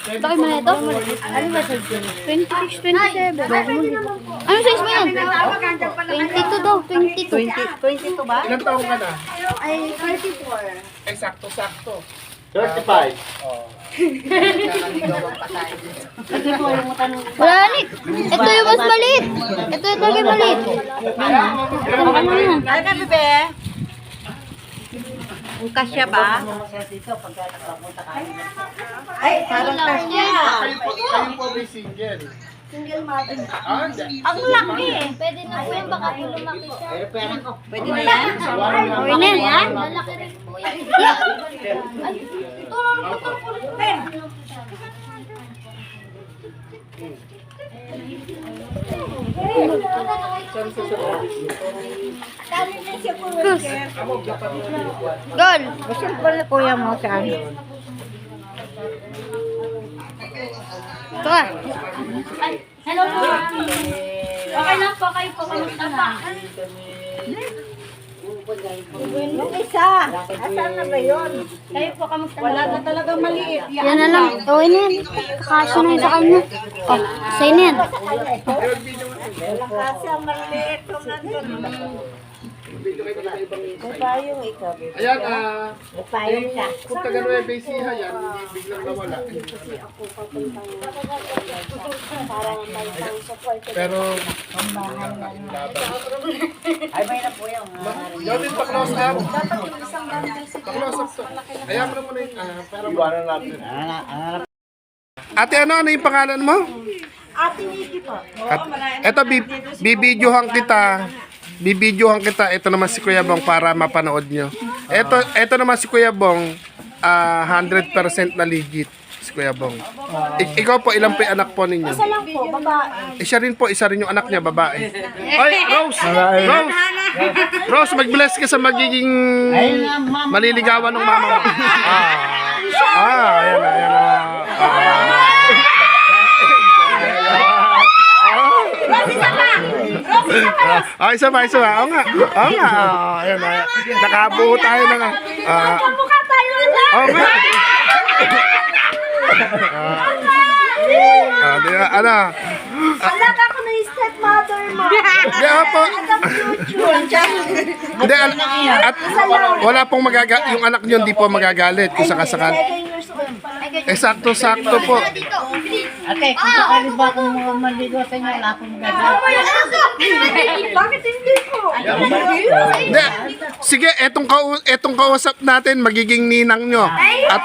Bakit mo na ito? Ano ba size yun? 26, 27. Ano size mo yan? 22 daw, 22. 22 ba? Ilang taong ka na? Ay, 34. Sakto. 35. Wala ni. Ito yung mas maliit. Ito yung lagi maliit. Ano yan? Ano ka, Bebe? Ang kasya ba? Ay, parang kasya. Kayo po may single. Single mother. Hindi. Ang laki eh. Pwede na po yan, baka po lumaki siya. Pwede na yan? Okay na yan. Lalaki rin po yan. Gol. Gusto pa na kuya mo sa ano? Ito ah. Hello po. Okay lang po, kayo po. Kamusta na? Yung isa. Asan na ba yun? Kayo po, kamusta na? Wala na talagang maliit. Yan na lang. Okay na yan. Kakasya na yun sa kanya. Oh, sa'yo na yan. Wala kasi ang maliit. Kung nandun. Napayong ikaw. Ayan, Napayong siya. kung taga Nueva Ecija yan, hindi biglang nawala. Pero, Ay, may na po yung yun din pa-close up. Pa-close up to. Ayan mo na muna yung, para Iwanan natin. Ate, ano yung pangalan mo? Ate Nikki po. At eto, bibidyohan kita. Bibidyohan kita. Ito naman si Kuya Bong para mapanood nyo. Ito naman si Kuya Bong, 100% na legit. Si Kuya Bong. Ikaw po, ilan po yung anak po ninyo? Isa lang po, babae. Siya rin po, isa rin yung anak niya, babae. Oy, Rose! Rose! Rose, mag-bless ka sa magiging maliligawan ng mama mo. Ayan na. Isa pa. Oo nga. Ayan na. Nakabuo tayo na nga. Mukha tayo na. Oo nga. Di ba, ano? Anak ako na yung stepmother mo. Di po. Hindi, at wala pong yung anak niyo hindi po magagalit kung sakasakal. 7 years old pa lang. Sakto po. Ate, kung sakali ba akong mga maligo sa inyo, wala akong magagawa. Bakit hindi po? Hindi. Sige, etong kausap natin, magiging ninang nyo. At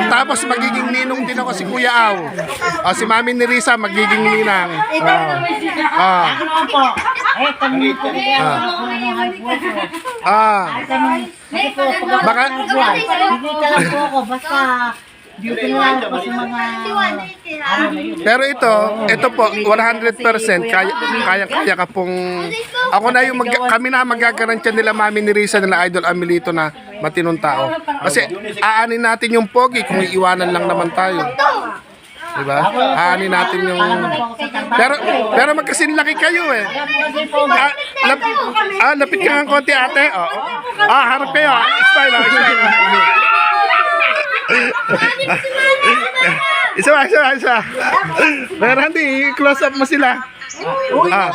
tapos magiging ninong din ako si Kuya Au. O si Mami ni Risa, magiging ninang. Ako naman po. Eh, kami po. Ako naman mga buwan po. Kasi po, Baka, hindi ka lang po ako. Basta, duty na lang po sa mga araw na yun. pero ito po, 100% kaya ka pong, ako na yung, kami na magagarantiya nila Mami ni Risa, nila Idol Amelito na matinong tao. Kasi aanin natin yung pogi kung iiwanan lang naman tayo. Diba? Aanin natin yung, pero magkasinlaki kayo eh. Lapit ka ng konti ate. Harap kayo. Smile. Isa. Pero hindi, close up mo sila. Isa.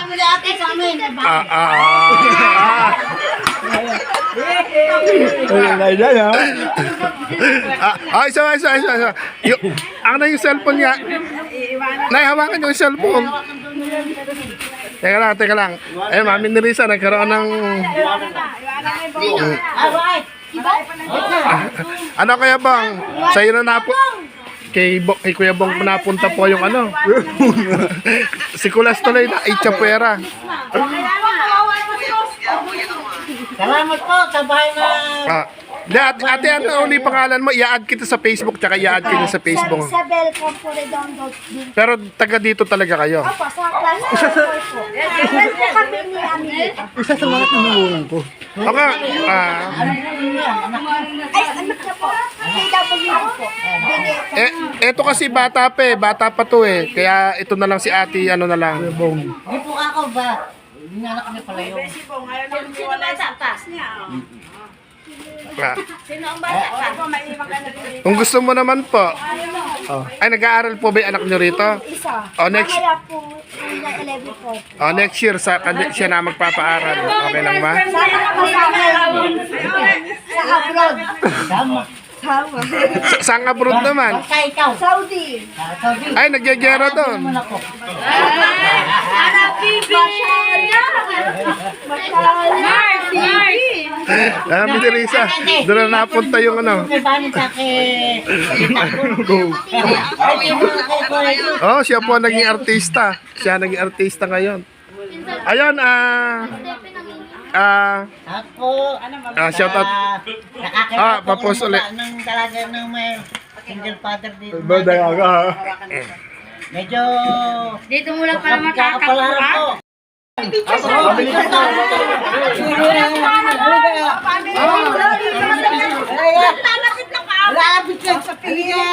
Ang na yung cellphone niya. Naihawakan yung cellphone. Teka lang. Ayun, Mami Nerissa, nagkaroon ng... Ano kaya bang? Sa'yo na napo... Kay Kuya Bong napunta po yung ano. Si Kulas tuloy na Itchapuera. Salamat po sa bahay na... Ate, ano uli pangalan mo? I-add kita sa Facebook, tsaka i-add kita sa Facebook. Isabel Comporedondo din. Pero taga dito talaga kayo. Opo, sa class po. Friends po kami ni Ami. Isa sa mga tinulungan ko. Okay. Ay, anak niya po. KW po. Eto kasi bata pa eh. Bata pa to eh. Kaya ito na lang si ate, ano na lang. Hindi po ako ba? Inanak niya pala yung... Sino bata pa? Sino ang bata pa? Kung gusto mo naman po. Ay, nag-aaral po ba yung anak nyo rito? Isa. Next, Kaya po, na 11 po. next year, siya na magpapaaral. Okay lang ba? Sana kasama sa abroad. Tama. Sama. Saan abroad naman? Basta ikaw. Saudi. Sabi. Ay, nagyagera doon. Naman ako. Para bibi. Mami Teresa, doon na napunta yung ano. May banin sa akin. Ay, siguro ako. Oh, siya po naging artista. Siya naging artista ngayon. Ayun, Ako. shout out. Papos ulit. Ng talaga ng may single father dito. Baday aga. Medyo... Dito mo lang pala Kakapalaran ko. Lapit lang sa piya.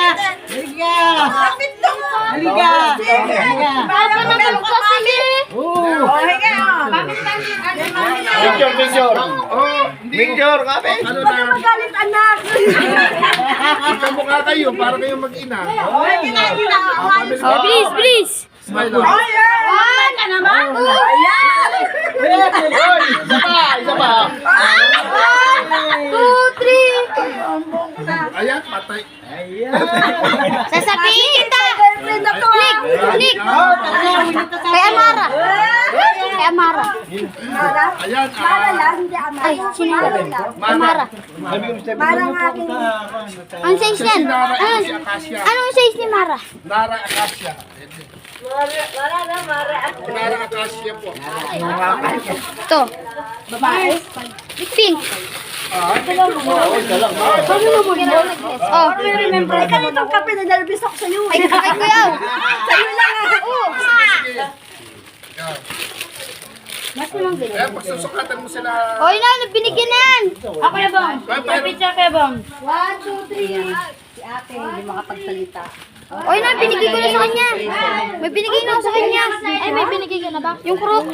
Halika. Halika. Halika. Baka naman kasi. Picture. Picture kami. Ano na? magalit anak. Magkamukha kayo, para kayo mag-ina. Please, please. Smile lang. Ay, ka naman. Ayan. Isa pa. 2, 3. Ayan, patay. Sasabihin kita. Nick. Kay Amara. Kay Amara. Ayan, Para lang, hindi ama. Ay, sino? Amara. Para ng aking Ang size niyan? Si Nara, Ano? si Akasia. Anong size ni Mara? Nara Akasia. Nara Akasia po. Ito. Babae. Pink. Oh. remember. Ay, kanitong kape na nalabis ako sa'yo. Ay, kuya. Sa'yo lang ah. Mas naman ganyan. Ayan, pagsusukatan mo sila. Oy na, binigyan na yan. Ako na ba? Picture kaya ba? 1, 2, 3. Si ate, hindi makapagsalita. Oy na, binigay ko na sa kanya. May binigay na ako sa kanya. Ay, may binigay ka na ba? Yung crocs.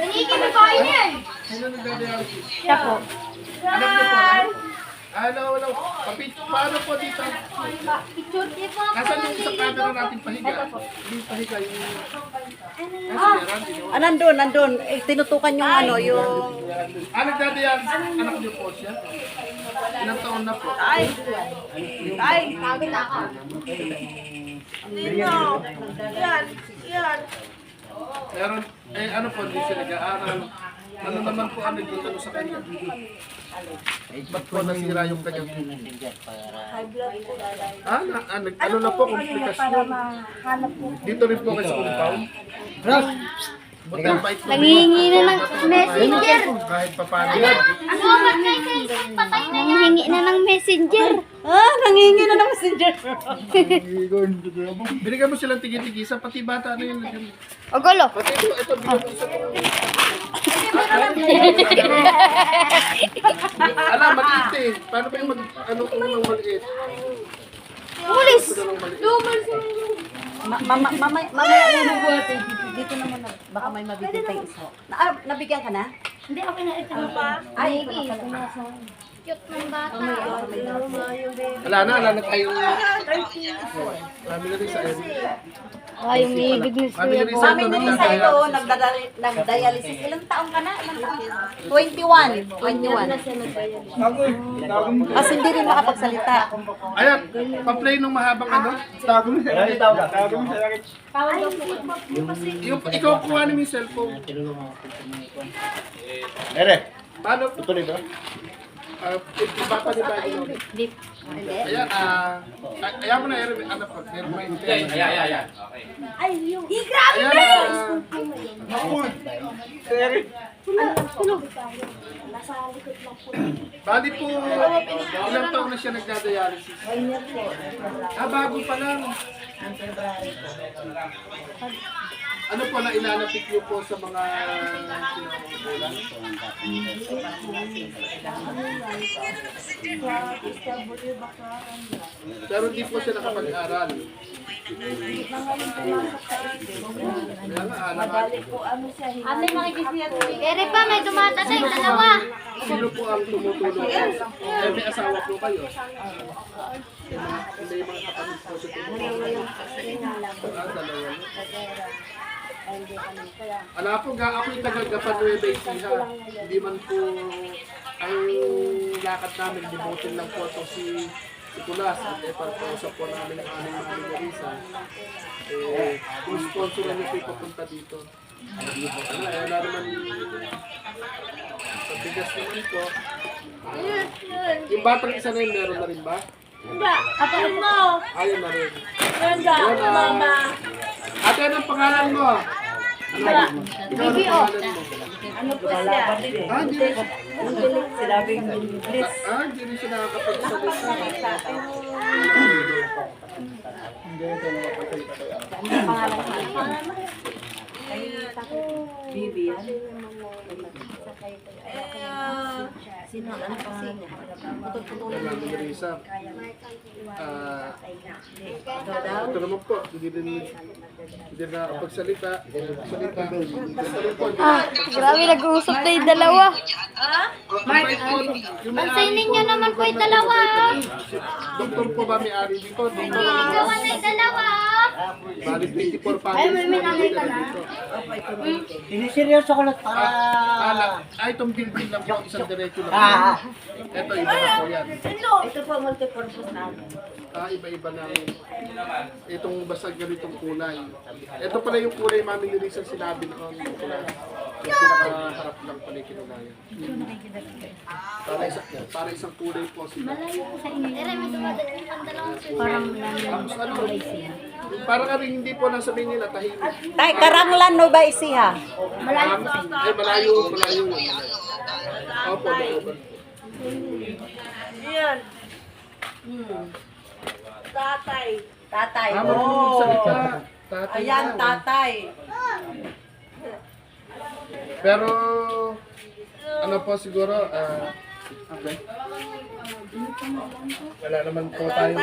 Binigay mo pa niya. Sino nagdadialysis? Siya po. Alam niyo po, ano, wala. Paano po dito? Picture dito. Nasaan yung isang camera natin pahiga? Hindi pahiga yung... Nandun. Tinutukan yung ano, yung... Nagdadialysis, anak niyo po siya? Ilang taon na po? Meron, ano po, hindi siya nag-aaral. Ano naman po ang nagdutalo sa kanya? Ba't po nasira yung kanyang ano na po, komplikasyon. Dito rin po kayo sa compound. Buti ang bait mo. Nangihingi na ng messenger. Kahit pa paano. Ano ba kayo? Patay na yan. Nangihingi na ng messenger. Nangingi na ng messenger. Binigyan mo silang tigil-tigisan, pati bata na yun. Ogolo. Pati ito binigyan mo sa Alam, maliit eh. Paano ba yung kung lang maliit? Ulis. Mamaya na buhat. Dito naman na. Baka may mabibig tayo isa. Nabigyan ka na? Hindi, okay na ito. Ano pa? Ay, cute ng bata. Wala na tayong... Mami Larissa, ayun. Ay, yung ibig ni Mami Kuya Larissa, Boy. ito Nagdialysis. Ilang taong ka na? 21. 21. Kasi hindi rin makapagsalita. Ayan, pa-play nung mahabang ano. Tago mo sa sakit. Tago mo sa sakit. Yung ikaw kuha namin yung cellphone. Ere, Paano? tutuloy ba? Iba pa ni Bagay mo. Ayan, ayan mo na, Aaron. Ano po? Ayan. Bali po, ilang taon na siya nagdadialysis? Bago pa lang. Ano po na ilalapit niyo po sa mga sinamagulang? Pero hindi po siya nakapag-aral. Kaya nga, alam Ere pa, may dumatatay, dalawa. sino po ang tumutulong? May asawa po kayo. Hindi yung mga kapatid po sa tumutulong. Dalawa. Ala po, ako'y taga-Gapanueva Ecija. Hindi man po ang lakad namin, limutin lang po ito si Kulas. At ipagpausap po namin ang aming mga Larissa. Kung sponsoran niyo po ipapunta dito. Wala naman sa bigas naman po. Yung batang isa na yun, meron na rin ba? Kapatid mo. Ayun na rin. Ganda. Mama. Ate, anong pangalan mo? Ikaw, anong pangalan mo? Ano po siya? Hindi rin siya nakakapagsalita. Mami Larissa. Ito naman po, hindi rin nakakapagsalita. Grabe, nag-uusap na yung dalawa. Yung Ang signing nyo naman po yung dalawa. doktor po ba may-ari dito? Ikawan na yung dalawa. Bali 24 families po dito. Siniseryoso ko lang para... Itong building lang po, isang diretso lang po. Ito, iba na po yan. Ito po multipurpose namin. Iba-iba na itong basta ganitong kulay. Ito pala yung kulay Mami Larissa sinabi noon. Yung pinakaharap lang pala yung kinulayan. Para isang kulay po sila. Ere, may dumatatay yung dalawang Tapos ano, parang ka rin hindi po nasa Manila, tahimik. Tay, Karanglan no ba isiha? Malayo yun. Opo, opo. Yan. Tatay. Tatay. Marunong magsalita. Tatay Ayan, daw. tatay. Pero, ano po siguro, okay. Wala naman po tayo.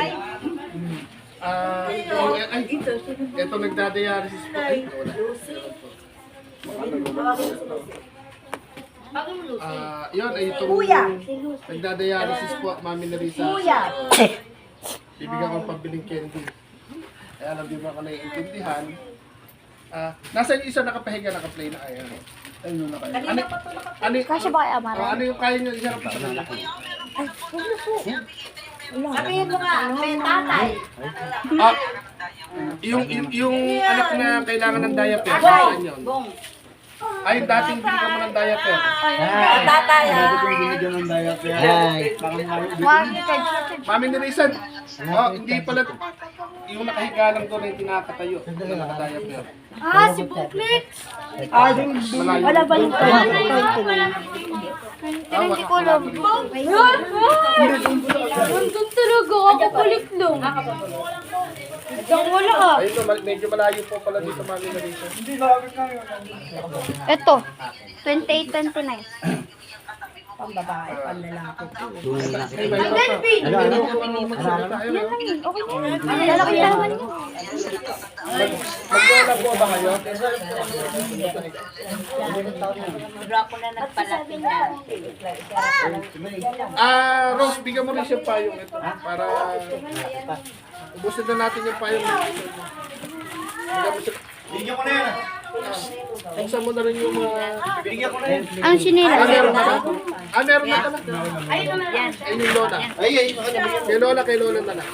Ito nagdadialysis po. Ay, wala. Yun, ay itong nagdadialysis po, Mami Larissa. Bibigyan ko ng pambiling candy. Kaya alam di mo ako naiintindihan. Nasaan yung isa nakapahiga, nakaplay na ayan. Ayun na kayo. Ano, Kasya ba kay Amara? ano yung kaya nyo iharap sa kanila? Sabihin mo nga, may tatay. Yung anak na kailangan ng diaper, saan yun? Ay, dating binigyan mo ng diaper. Tatay, ha? Binigyan ng diaper. Ay. Mami Larissa, hindi pala, yung nakahiga lang doon ay tinakatayo. Yung naka-diaper. Si Buklik. Malayo. Wala ba yung Hindi ko alam. Nandun talaga. Ako kulit lang. Diyan wala ah. Ayun to, medyo malayo po pala dito, Mami Larissa. Ito. 28-29. Pambabae, panlalaki. Lalaki naman yun. Maglola po ba kayo? Sobra ko na nagpalaki na. Rose, bigyan mo rin siya payong ito para ubusin na natin yung payong. Bigyan ko na yan. Buksan mo na rin yung mga... Bigyan ko na yan. Ang sinila. meron na ba? Meron na pala. Ayun yung lola. Ay, Kay lola na lang.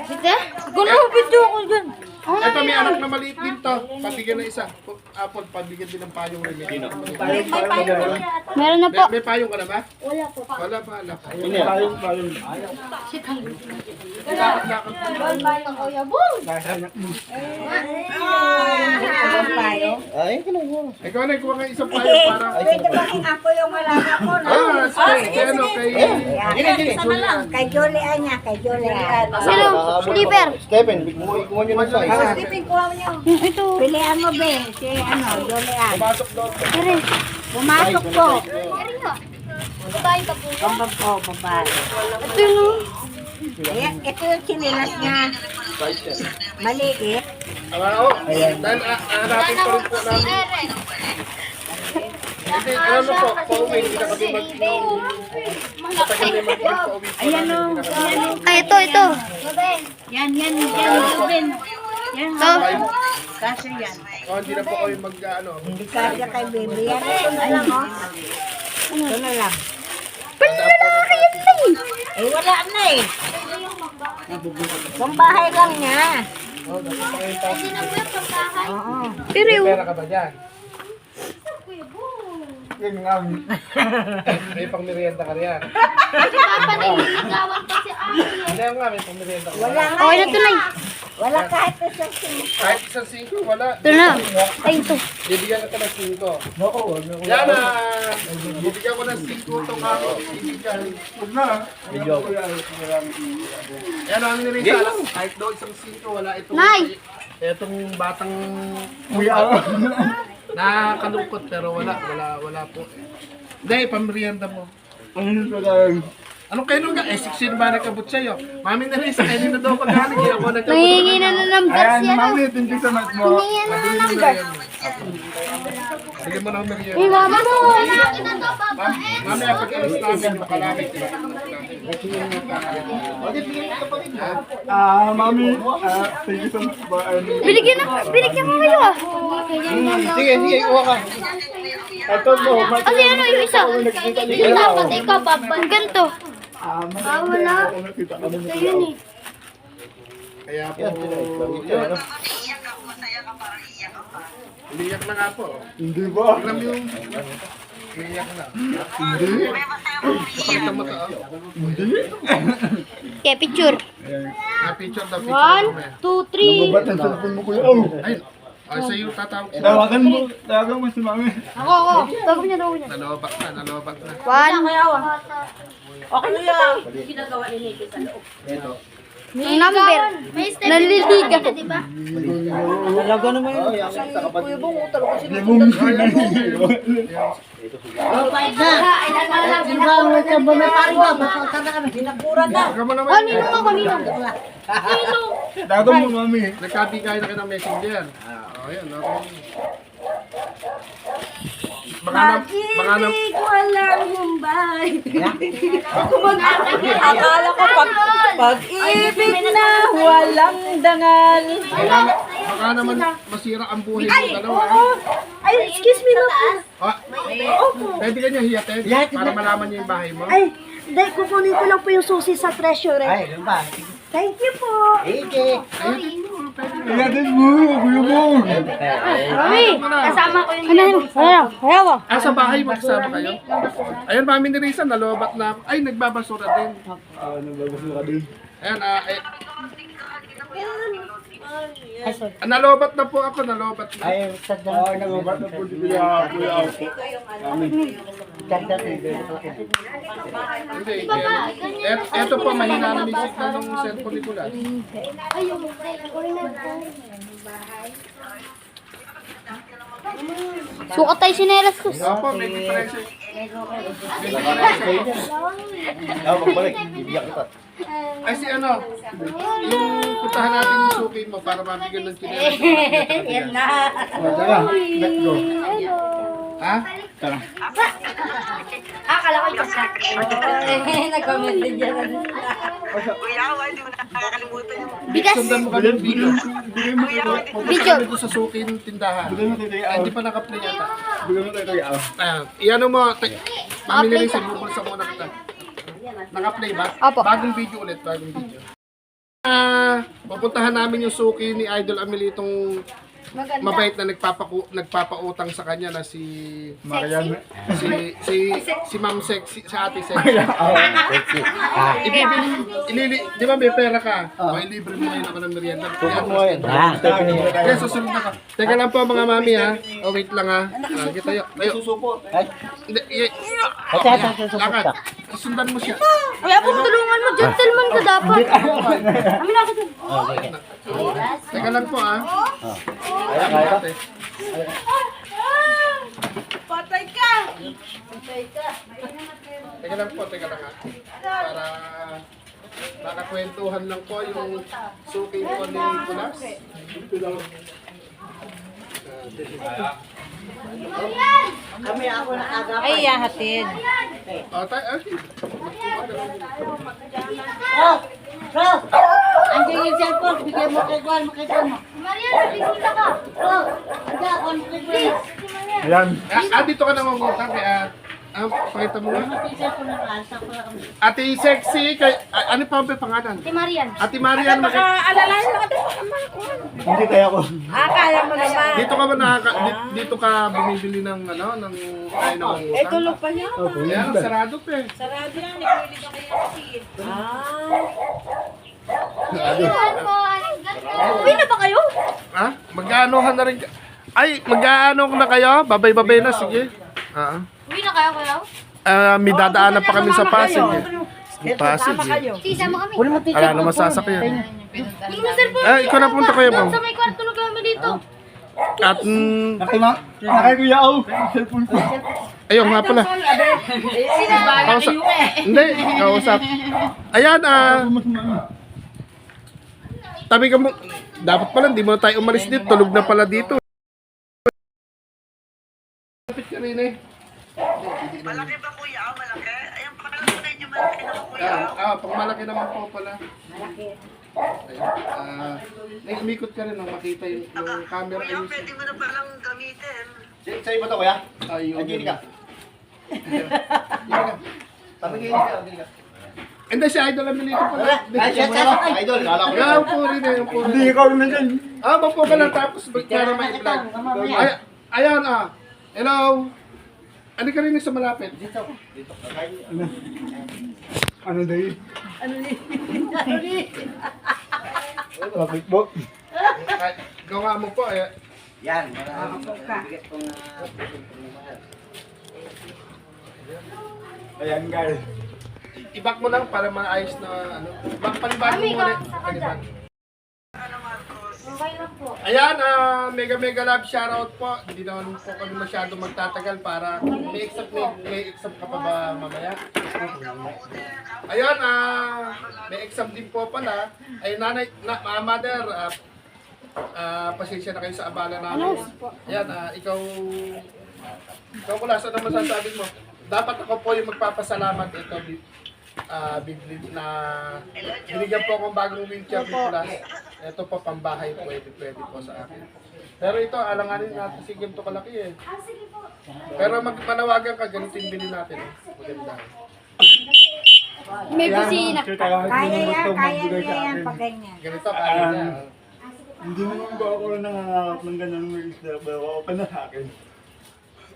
Sige. Gulo, video ko dyan. Ito may anak na maliit din to. Pabigyan na isa. Apple, pabigyan din ng payong rin. Meron na po. May payong ka na ba? Wala po. Wala pa. Ay, Ikaw na, kuha ka isang payong para... Pwede ba ako yung alaga ko? No? Kay ano, kay... Isa na lang. Kay Julian niya, kay Julian. Sino? Slipper. Stephen, kumuha nyo ng size. Stephen, kuha mo niyo. Ito. Pilihan mo, be. Si Julian. Pasok doon. Ere. Pumasok po. Ere nga. Babae ka po. Kambag po, babae. Ito yun o. Ayan, ito yung sinilas niya. Maliit. Dahil hanapin pa rin po namin. Hindi, ano po, pauwi, hindi na kami matagal na mag-pauwi po namin. Ay, ito. Yan, Ruben. Yan, Ito. kasi yan. Hindi na po kami mag-ano. Hindi kasi kay baby. Yan, ito na lang, oh. Ito na lang. Eh, wala na eh. Kung bahay lang niya. Oo. Pero Pera ka ba dyan? May pang merienda ka riyan. Papa na yung nagawan kasi Hindi nga, may pang merienda ka. Wala nga Okay na eh. ito na. Wala kahit isang sino. Kahit isang 5, wala. Ito na. Ay, ito. Bibigyan ka ng 5. Yan bibigyan ko ng 5 itong ako. Bibigyan. Yan ang nirisa lang. Kahit daw isang 5, wala itong... Nay! Itong batang... Nakakalungkot pero wala po. Hindi, pamerienda mo. Ano kayo nung 16 ba nakabot sa'yo? Mami na rin sa kayo na daw pag-alig. Ako nagkabot. Nangingi na ng numbers yan. thank you so much mo. Nangingi na ng numbers. Sige mo ng merienda. Uy, mama mo. Mami, pag-alas namin yung kalamit. Mami, thank you so much po. Binigyan mo kayo ah. Sige, kuha ka. Ito mo, Kasi ano yung isa? Yung dapat ikaw, Papa. Ang ganito. Wala. nakita ka naman. Ito yun eh. Kaya po, yun. Umiyak na nga po. Hindi ba? Alam yung... Umiyak na. Hindi. Pakita mo to. Okay, picture. Picture the picture. 1, 2, 3. Ba't ang cellphone mo kuya? Oh! Ay, sa'yo tatawag siya. Tawagan mo si mami. Ako. Tawag niya. Nalobak na. 1. Okay na yan. Ginagawa ni Nicky sa loob. Ang number. Naliliga. Diba? Talaga naman yun. Huwag mo naman. Kanino ka? Kanino? Tawagan mo mami. Nagkabigay na kayo ng messenger. Ayan, okay. Baka na... ko alam yung bahay. Akala ko pag-ibig na walang dangal. Baka naman masira ang buhay mo dalawa. Ay, excuse me na po. Pwede ka niya hiyatin para malaman niya yung bahay mo. Ay, hindi, kukunin ko lang po yung susi sa treasury. Ay, ano ba? Thank you po. Sige. Tingnan mo, kuya mo. Mami, kasama ko yung... Ayaw. Sa bahay mo kasama kayo? Ayun, mami ni Risa, nalobat na. Ay, nagbabasura din. Nababasura ka din. Ayan, nalobat na po ako, nalobat na. Ay, sadya. Nagubat na po si kuya ako. Sadya din. Hindi, eto po, mahina na yung signal ng cellphone ni Kulas. Sukat tayo sinelas ko. Opo, may diferensya. Ako, magbalik. Bibigyan kita. Ay si ano, yung puntahan natin yung suki mo para mabigyan ng chinelas. Yan na. Tara, let's go. Ha? Tara. Akala ko yung sa. Nag-comment din dyan. Bigas. Sundan mo kami yung video. Bigyan mo ito. Punta kami doon sa suki ng tindahan. Bigyan mo ito. Ay, hindi pa naka-play yata. Bigyan mo ito. Ayan, iyan mo, mamili rin sa bubulsa muna kita. Naka-play ba? Opo. Bagong video ulit, bagong video. Pupuntahan namin yung suki ni Idol Amelitong mabait na nagpapautang sa kanya na si Marian. si Ma'am Sexy, sa Ate Sexy. Di ba may pera ka? May libre mo ngayon ako ng merienda. Tukok mo yan. Kaya susunod na ka. Teka lang po mga mami ha. Oh, wait lang ha. Sige tayo. Susupo. Hindi, Lakad. lakad. Sundan mo siya. Kaya po tulungan mo, gentleman ka dapat. Amin ako dun. Teka lang po ha. Kaya. Teka lang po, teka lang ha. Para makakwentuhan lang po yung suki ko ni Kulas. Kami ako nakagapan. Ay, hatid. Oh, tayo. Bro! Andiyan yung cellphone. Bigyan mo kay Juan. Makita mo. Marian, bigyan ka. Bro! Andiyan ako. Please. Ayan. Dito ka nangungutang kaya pakita mo nga. Yung cellphone na kalsa ko lang kami. Ate Sexy, ano pa ang pangalan? Si Marian. Ate Marian, Alalayan mo ka Hindi kaya ko. Kaya mo naman. dito ka ba dito ka bumibili ng ano, ng ay nangungutang? Tulog pa niya. Ayan, sarado pa eh. Sarado lang. Nagpili ka kayo kasi. Saan po? Uwi na ba kayo? Ha? Mag-aanohan na rin ka. Ay, mag-aano na kayo? Babay-babay na, sige. Uwi na kayo kayo? May dadaanan pa kami sa Pasig eh. Pasig eh. Sige, sama kami. Wala na masasakyan. Kunin mo cellphone. Ikaw na punta kayo, ma'am. Sa may kwarto na kami dito. At, Nakay kuya ako. Cellphone ko. ayun nga pala. Kausap. Hindi, kausap. Ayan, tabi ka mo. Dapat pala, hindi mo na tayo umalis dito. Tulog na pala dito. Kapit ka rin eh. Malaki ba kuya? Malaki? Ayun, pakalaki na medyo malaki na kuya. Pag malaki naman po pala. Ayun, umikot ka rin, makita yung camera. Kuya, pwede mo na palang gamitin. Sa iba to kuya? Ayun. Agili ka. Tabi kayo ka. Hindi, si Idol Amelito pala. Ay, siya sa idol. Kala ko. Yung puri na, yung puri. Hindi ikaw naman dyan. Mapo ka lang tapos para may vlog. Ayan, hello. Ano ka rin sa malapit? Dito. Ano dahi? Traffic boat. Gawa mo po. Yan. Ayan guys. I-back mo lang para maayos na ano. Palibag mo muna. Palibag. Okay lang po. Ayan, mega love shoutout po. Hindi naman po kami masyado magtatagal para may exam ka pa ba mamaya? Ayan, may exam din po pala. Ay nanay, mother, pasensya na kayo sa abala namin. Ayan, ikaw Kulas, ano masasabi mo? Dapat ako po yung magpapasalamat ito. Bigli na binigyan po akong bagong wheelchair ni Kulas. Ito po pambahay, pwede po sa akin. Pero ito, alanganin natin si ganito kalaki eh. Pero manawagan ka, ganito yung bilhin natin. Maganda. May busina. Kaya yan pag ganyan. Ganito, kaya niya. Hindi naman ba ako nangangarap ng ganang wheels na pero okay na sa akin.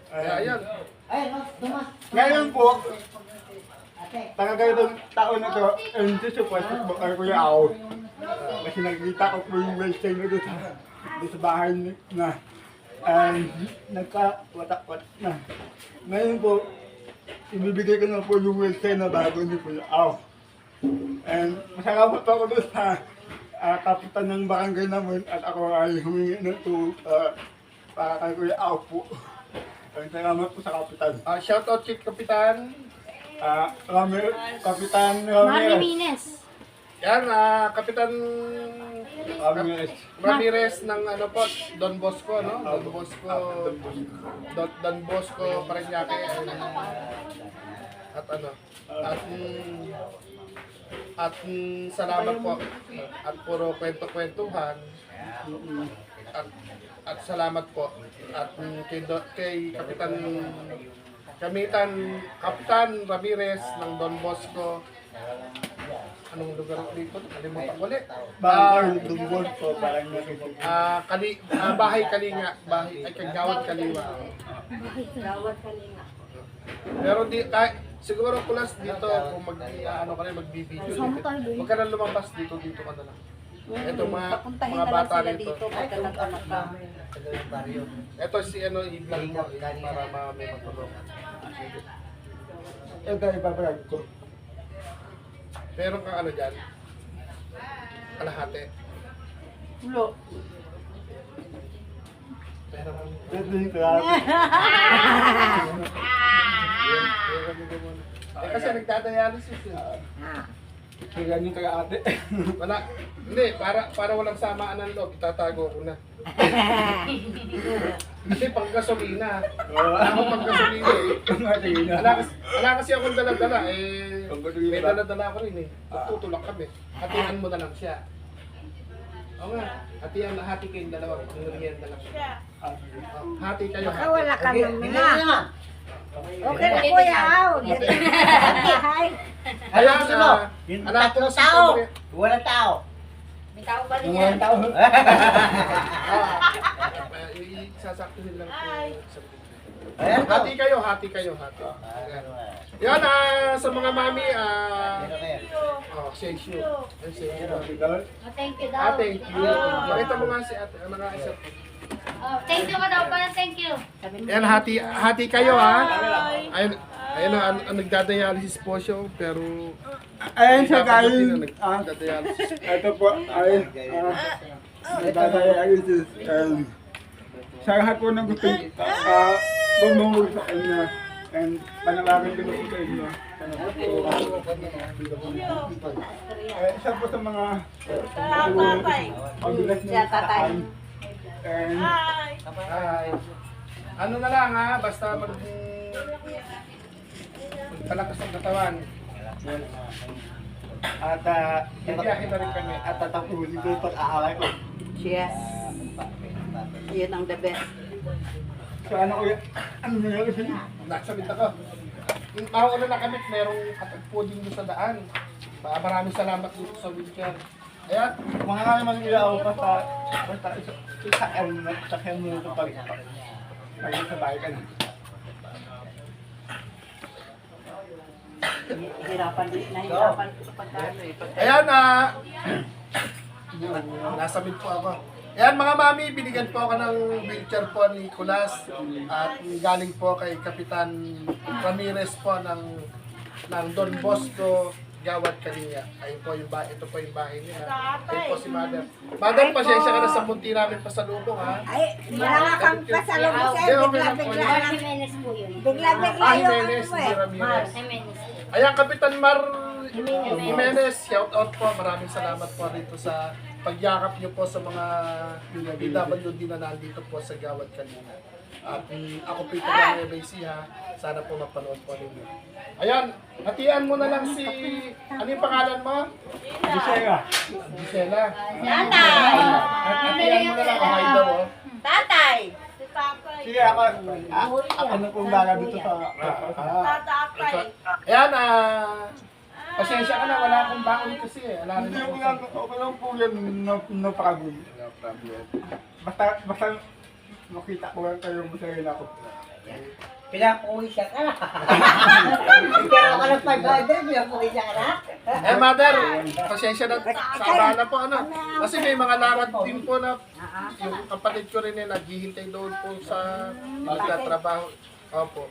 Kaya ayan. Ngayon po, ganitong taon na to, hindi support ko kay Kuya Ao. Kasi nakikita ko po yung wheelchair na doon sa bahay na nagka-watak-watak na. Ngayon po, ibibigay ko na po yung wheelchair na bago ni Kuya Ao. And masalamat po ako doon sa kapitan ng barangay namin at ako ay humingi ng para kay Kuya Ao po. Ay, salamat po sa kapitan. Shoutout kay Kapitan. Kapitan Marley Ramirez. Mines. Yan, Kapitan Ramirez. Ramirez ng ano po, Don Bosco, no? Don Bosco. Don Bosco, Parañaque. At ano? At salamat po. At puro kwento-kwentuhan. At salamat po. At kay Kapitan Ramirez ng Don Bosco. Anong lugar dito? Kalimutan ko ulit. Bangkang Dumbol po, parang nakikita. Bahay Kalinga. Kagawad Kaliwa. Gawad kalinga. Pero siguro kulas dito kung magbibideo dito. Huwag ka na lumabas dito ka na lang. Ito mga bata rito. pagka nag-anak ka. Ito si i-vlog mo para may matulungan. Ito ibabrag ko. Meron kang ano dyan? Kalahati. Ulo. Meron kang... Ito yung kalahati. Kasi nagdadialysis eh. Kaya yung kalahati. Wala. Hindi, para walang samaan ng loob, itatago ko na. Kasi pang gasolina. Wala akong pang gasolina eh. Wala kasi akong dala-dala eh. May dala-dala ako rin eh. Tutulak kami. Hatihan mo na lang siya. Oo nga. Hati kayong dalawa. Merienda lang siya. Hati kayo. Baka wala ka na. Okay na Kuya Ao. Hi. Ayan, Yung anak ko tatlong si tao. Padre. Walang tao. May tao ba rin Yung yan? walang tao. Isasaktuhin lang po. Ayan to. Hati kayo. Yan, sa mga mami, thank you. Thank you daw. Thank you. Pakita mo nga si ate, mga isa. Thank you ka daw pala, thank you. Yan, hati kayo ha. Ayun nagdadialysis po siya, pero... Ayan siya dapat guys. din na nagdadialysis. Ito po ay nagdadialysis. Sa lahat po ng gusto bumungol sa kanya. And panalangin ko po sa inyo. Isa po sa mga pagbilas niya sa akin. And Hi. Ano na lang ha, basta magpalakas ng katawan. at Ibiyahin na rin kami. at tatapusin ko yung pag-aaral ko. Yes. Yun ang the best. So ano ko yun? Ano nangyari sa inyo? Nagsabit ako. Mauna na kami, merong katagpo din doon sa daan. Maraming salamat dito sa wheelchair. Ayan, Mga nga naman ilaw basta sakyan mo ito pag sa bahay ka na. Nahirapan ko sa pagkano eh. ayan nasabit po ako. Ayan mga mami, binigyan po ako ng wheelchair po ni Nicolas at galing po kay Kapitan Ramirez po ng Don Bosco, Gawad Kalinga. Ayun po yung bahay, ito po yung bahay niya. Ayun po si Mother. Mother, pasensya ka na sa munti namin pasalubong ha. Ay, wala kang pasalubong Hindi, sa'yo. okay lang po Bigla-bigla yun. lang. Jimenez po yun. Bigla-bigla yung Jimenez, ano hindi eh. Ramirez. Jimenez. Ayan, Kapitan Mar Jimenez, shout out po. Maraming salamat po rito sa pagyakap niyo po sa mga PWD na nandito po sa Gawad Kalinga. At ako po ito ng MAC ha. Sana po mapanood po ninyo. Ayan, hatian mo na lang si... Ano yung pangalan mo? Gisela. Gisela. Tatay! Hatian mo na lang. Hi daw oh. Tatay! Sige ako na pong baga dito sa Ayan, pasensya ka na. Wala akong baon kasi eh. Wala rin Hindi ako. okay lang po yan, no problem. No problem. Basta makita ko lang kayo masaya ko. Pinapuwi siya ka na. Pero ako ng 500, pinapuwi siya ka na. Eh, Mother, pasensya na sa abala po, ano. Kasi may mga lakad din po na yung kapatid ko rin eh, naghihintay doon po sa magtatrabaho. Opo.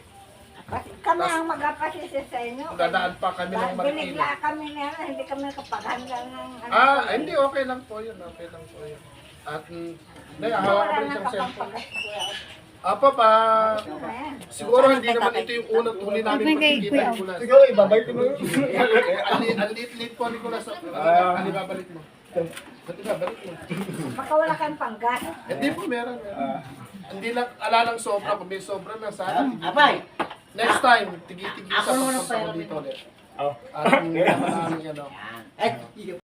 Kami ang mag-apasisi sa inyo. Dadaan pa kami ng Dahil Marikina. binigla kami na yan, hindi kami nakapaghanda ng ano. Hindi, okay lang po yun. Okay lang po yun. At hawakan ko rin siyang cellphone. Apa pa, siguro hindi naman ito yung unang huli namin pagkikita ni Kulas. Siguro, ibabalik mo yun. Ang liit-liit po ni Kulas. Ano ibabalik mo? Ba't ibabalik mo? Baka wala kang panggas. Hindi po, meron. Hindi lang, alalang sobra. Kung may sobra na, sana. Apay! Next time, tigi-tigi sa pagpunta ko dito ulit. Oh. At kung naman namin, Ay,